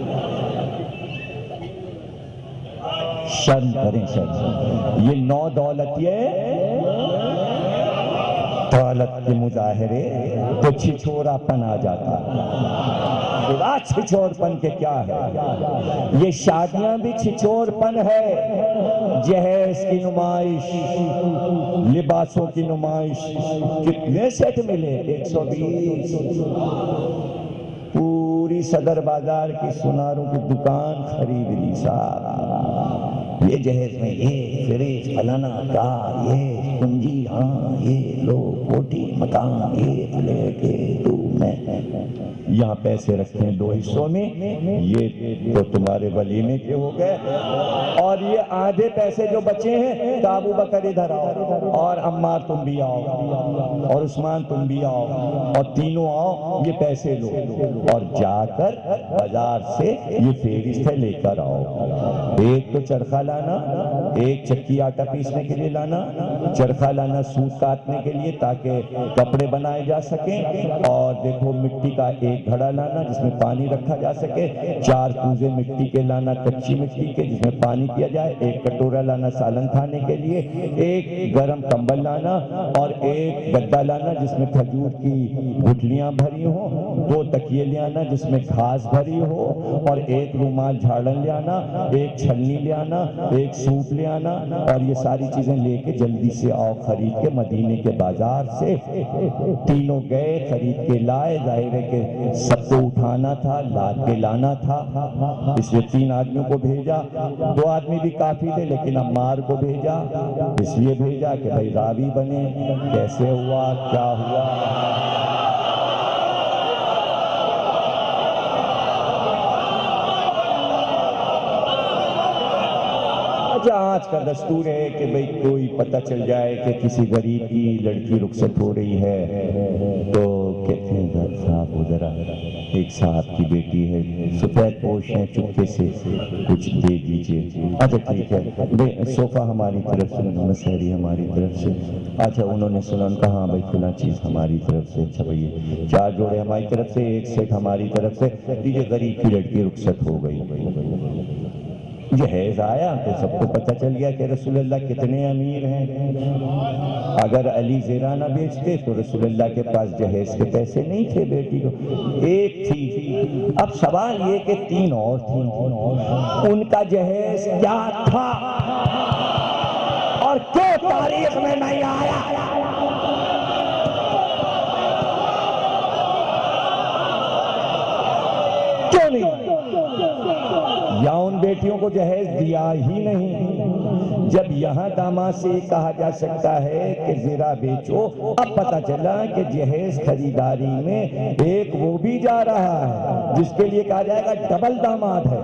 شرم کریں شرم، یہ نو دولتیے دولت کے مظاہرے تو چھچورا پن آ جاتا ہے۔ چھچور پن کے کیا ہے؟ یہ شادیاں بھی چھچور پن ہے، جہیز کی نمائش، لباسوں کی نمائش، کتنے سیٹ ملے؟ 120، پوری صدر بازار کی سناروں کی دکان خرید لی صاحب، یہ جہیز میں یہ فریج فلانا کار، یہ کنجی، ہاں یہ لو کوٹی مکان، یہ فلیٹ، یہ تو میں یہاں پیسے رکھتے ہیں 2 حصوں میں، یہ تو تمہارے ولیمے کے ہو گئے، اور یہ آدھے پیسے جو بچے ہیں تو ابو بکر ادھر آؤ، اور عمار تم بھی آؤ، اور عثمان تم بھی آؤ، اور تینوں آؤ، یہ پیسے لو، اور جا کر بازار سے یہ فہرست ہے لے کر آؤ۔ ایک تو چرخہ لانا، ایک چکی آٹا پیسنے کے لیے لانا، چرخہ لانا سوت کاٹنے کے لیے تاکہ کپڑے بنائے جا سکیں، اور دیکھو مٹی کا ایک گھڑا لانا جس میں پانی رکھا جا سکے، 4 کوزے مٹی کے لانا کچی مٹی کے جس میں پانی پیا جائے، ایک کٹورا لانا سالن کھانے کے لیے، ایک گرم کمبل لانا، اور ایک گدا لانا جس میں کھجور کی گٹھلیاں بھری ہوں، 2 تکیے لے آنا جس میں گھاس بھری ہو، اور ایک رومال جھاڑن لے آنا، ایک چھلنی لے آنا، ایک سوپ لے آنا، اور یہ ساری چیزیں لے کے جلدی سے آؤ خرید کے مدینے کے بازار سے۔ تینوں گئے خرید کے لائے، ظاہر ہے کہ سب کو اٹھانا تھا، لاد کے لانا تھا، اس لیے 3 آدمیوں کو بھیجا، 2 آدمی بھی کافی تھے لیکن عمار کو بھیجا، اس لیے بھیجا کہ بھائی راوی بنے، کیسے ہوا کیا ہوا۔ اچھا آج کا دستور ہے کہ بھئی کوئی پتہ چل جائے کہ کسی غریب کی لڑکی رخصت ہو رہی ہے تو کہتے ہیں گھر صاحب وہ ذرا ایک صاحب کی بیٹی ہے سفید پوش ہیں چپکے سے کچھ دے دیجئے. اچھا ٹھیک ہے صوفہ ہماری طرف سے مسحری ہماری طرف سے. اچھا انہوں نے سنا ان کا ہاں بھائی فلاں چیز ہماری طرف سے. اچھا بھئی 4 جوڑے ہماری طرف سے 1 سیٹ ہماری طرف سے. یہ غریب کی لڑکی رخصت ہو گئی. جہیز آیا تو سب کو پتہ چل گیا کہ رسول اللہ کتنے امیر ہیں. اگر علی زیرہ نہ بیچتے تو رسول اللہ کے پاس جہیز کے پیسے نہیں تھے بیٹی کو. ایک تھی. اب سوال یہ کہ 3 اور تھیں ان کا جہیز کیا تھا اور کیوں تاریخ میں نہیں آیا؟ کیوں نہیں؟ یا ان بیٹیوں کو جہیز دیا ہی نہیں. جب یہاں داماد سے کہا جا سکتا ہے کہ زیرہ بیچو، اب پتہ چلا کہ جہیز خریداری میں ایک وہ بھی جا رہا ہے جس کے لیے کہا جائے گا ڈبل داماد ہے.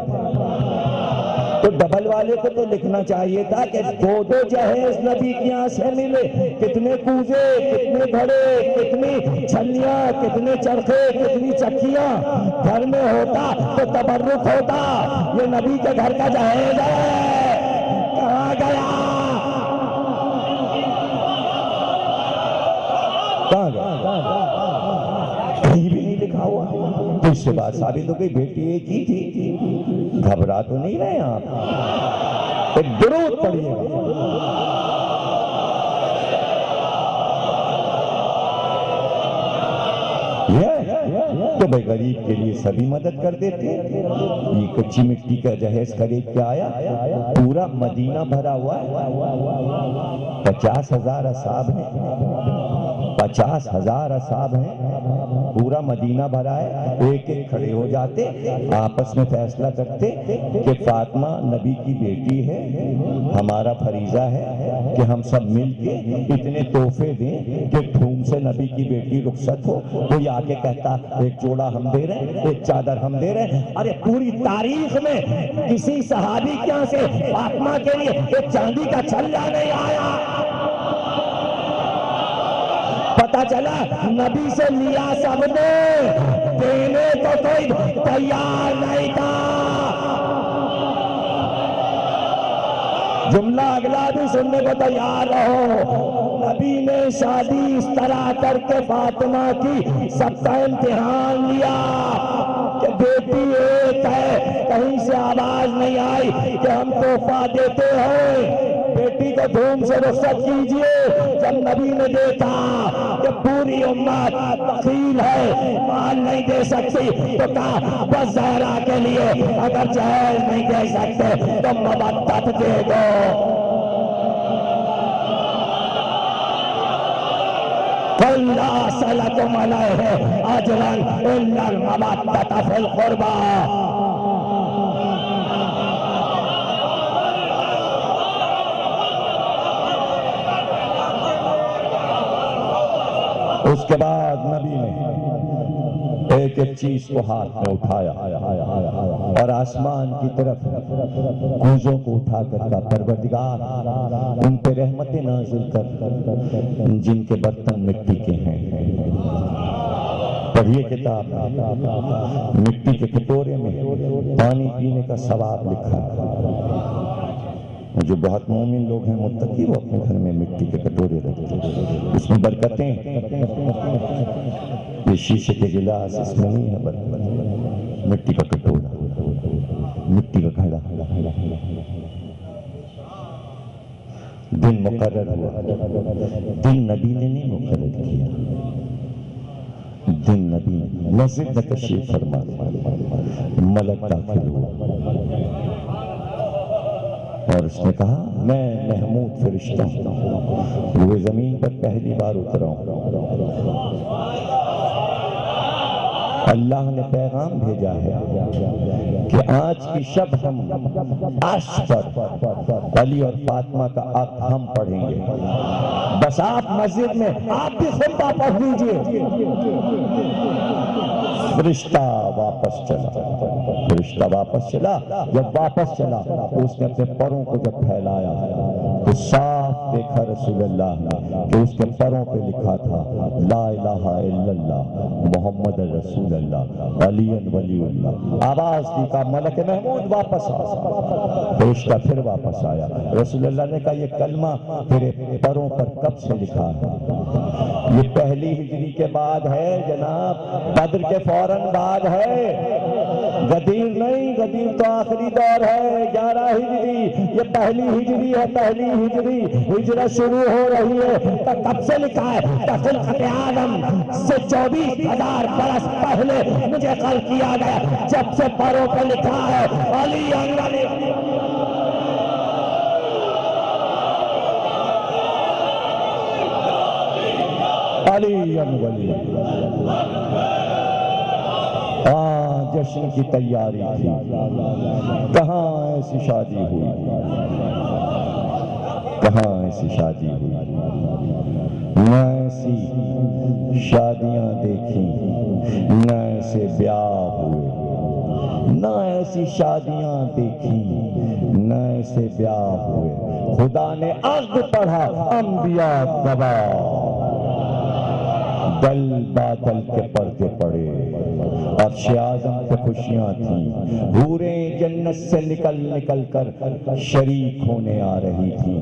تو ڈبل والے کو تو لکھنا چاہیے تھا کہ 2 جہیز نبی کی یہاں سے ملے. کتنے کوزے، کتنے گھڑے، کتنی چھلیاں، کتنے چرخے، کتنی چکیاں گھر میں ہوتا تو تبرک ہوتا. یہ نبی کے گھر کا جہیز ہے. کہاں گیا؟ کہاں گیا؟ کہیں بھی نہیں لکھا ہوا. تو اس سے بات ثابت ہو گئی بیٹی ایک ہی تھی. گھبرا تو نہیں رہے آپ؟ ایک درود پڑھیے گا. تو بھائی غریب کے لیے سبھی مدد کر دیتے. یہ کچی مٹی کا جہیز خرید کے آیا، پورا مدینہ بھرا ہوا ہے. 50,000 اصحاب ہیں. 50,000 اصحاب ہیں. پورا مدینہ بھرا ہے. ایک ایک کھڑے ہو جاتے، آپس میں فیصلہ کرتے کہ فاطمہ نبی کی بیٹی ہے، ہمارا فریضہ ہے کہ ہم سب مل کے اتنے تحفے دیں کہ دھوم سے نبی کی بیٹی رخصت ہو. کوئی آ کے کہتا ایک جوڑا ہم دے رہے ہیں، ایک چادر ہم دے رہے ہیں. ارے پوری تاریخ میں کسی صحابی کے یہاں سے فاطمہ کے لیے ایک چاندی کا چھلا نہیں آیا. پتا چلا نبی سے لیا سب نے، دینے کو کوئی تیار نہیں تھا. جملہ اگلا بھی سننے کو تیار رہو. نبی نے شادی اس طرح کر کے فاطمہ کی سب کا امتحان لیا کہ بیٹی ایک ہے. کہیں سے آواز نہیں آئی کہ ہم تحفہ دیتے ہیں، بیٹی کو دھوم سے رخصت کیجئے. جب نبی نے دیکھا کہ پوری امت بخیل ہے، مال نہیں دے سکتی، تو کہا بس زہرا کے لیے اگر جہیز نہیں دے سکتے تو مودت دے دو. قُلْ لَا أَسْأَلُكُمْ عَلَيْهِ أَجْرًا إِلَّا الْمَوَدَّةَ فِي الْقُرْبَى. اس کے بعد نبی نے ایک ایک چیز کو ہاتھ میں اٹھایا اور آسمان کی طرف کوزوں کو اٹھا کر کہا پروردگار ان پہ رحمتیں نازل کر جن کے برتن مٹی کے ہیں. پڑھیے کتاب مٹی کے کٹورے میں پانی پینے کا ثواب لکھا ہے. جو بہت مومن لوگ ہیں متقی وہ اپنے گھر میں مٹی کے کٹورے رکھتے ہیں، اس میں برکتیں. یہ شیشے کے گلاس اس میں نہیں ہے برکت. مٹی کا کٹورا، مٹی کا گھڑا. دن مقرر ہوا. دن نبی نے نہیں مقرر کیا، دن نبی نے مسجد میں تشریف فرما. ملک داخل ہوا اور اس نے کہا میں محمود فرشتہ ہوں، روئے زمین پر پہلی بار اترا ہوں. اللہ نے پیغام بھیجا ہے کہ آج کی شب ہم عرش پر علی اور فاطمہ کا عقد ہم پڑھیں گے. بس آپ مسجد میں آپ بھی خطبہ پڑھ لیجئے. فرشتہ واپس چلا، فرشتہ واپس چلا، جب واپس چلا اس نے اپنے پروں کو جب پھیلایا تو صاف دیکھا رسول اللہ نے کہ اس کے پروں پہ لکھا تھا لا الہ الا اللہ محمد رسول اللہ علی ولی اللہ۔ آواز دی کا ملک محمود واپس آیا، فرشتہ پھر واپس آیا۔ رسول اللہ نے کہا یہ کلمہ تیرے پروں پر کب سے لکھا ہے؟ یہ پہلی ہجری کے بعد ہے جناب، بدر کے فوراً بعد ہے، غدیر نہیں، غدیر تو آخری دور ہے 11 ہجری، یہ پہلی ہجری ہے، پہلی ہجری، ہجرت شروع ہو رہی ہے۔ کب سے لکھا ہے؟ خلقت آدم سے 24,000 برس پہلے مجھے خلق کیا گیا، جب سے پروں پہ لکھا ہے علی ولی علی ولی۔ جشن کی تیاری تھی، کہاں ایسی شادی ہوئی، کہاں ایسی شادی ہوئی، نہ ایسی شادیاں دیکھیں، نہ ایسے بیاہ ہوئے، نہ ایسی شادیاں دیکھیں، نہ ایسے بیاہ ہوئے۔ خدا نے عہد پڑھا انبیاء گواہ، دل بادل کے پردے پڑے، عرش اعظم پہ خوشیاں تھیں، حوریں جنت سے نکل نکل کر شریک ہونے آ رہی تھیں،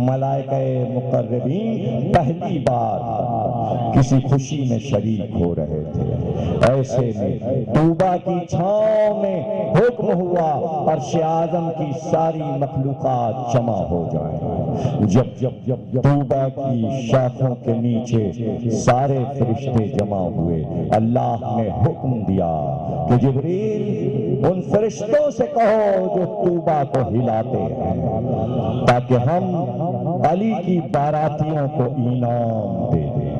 ملائکہ مقربین پہلی بار کسی خوشی میں شریک ہو رہے تھے۔ ایسے میں طوبہ کی چھاؤں میں حکم ہوا عرش اعظم کی ساری مخلوقات جمع ہو جائیں۔ جب طوبہ کی شاخوں کے نیچے سارے فرشتے جمع ہوئے، اللہ نے حکم دیا کہ جبریل ان فرشتوں سے کہو جو طوبہ کو ہلاتے ہیں تاکہ ہم علی کی باراتیوں کو انعام دے دیں۔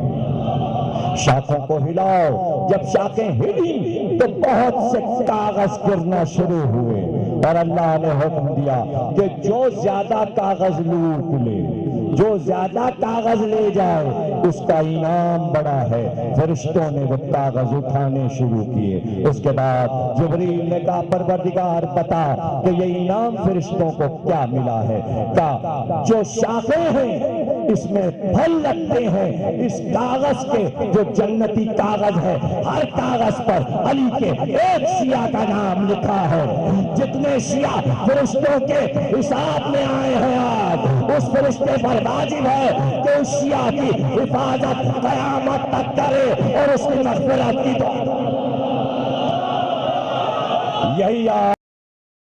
شاخوں کو ہلاؤ، جب شاخیں ہلی تو بہت سے کاغذ گرنا شروع ہوئے، اور اللہ نے حکم دیا کہ جو زیادہ کاغذ لوٹ لے، جو زیادہ کاغذ لے جائے اس کا انعام بڑا ہے۔ فرشتوں نے وہ کاغذ اٹھانے شروع کیے۔ اس کے بعد جبریل نے کہا پروردگار بتا کہ یہ انعام فرشتوں کو کیا ملا ہے؟ کہا جو شاخیں ہیں اس میں پھل لگتے ہیں، اس کاغذ کے جو جنتی کاغذ ہے ہر کاغذ پر علی کے ایک شیعہ کا نام لکھا ہے۔ جتنے شیعہ فرشتوں کے حساب میں آئے ہیں آج، اس فرشتے پر واجب ہے کہ اس شیعہ کی حفاظت قیامت تک کرے اور اس کی مغفرت کی دعا۔ یہی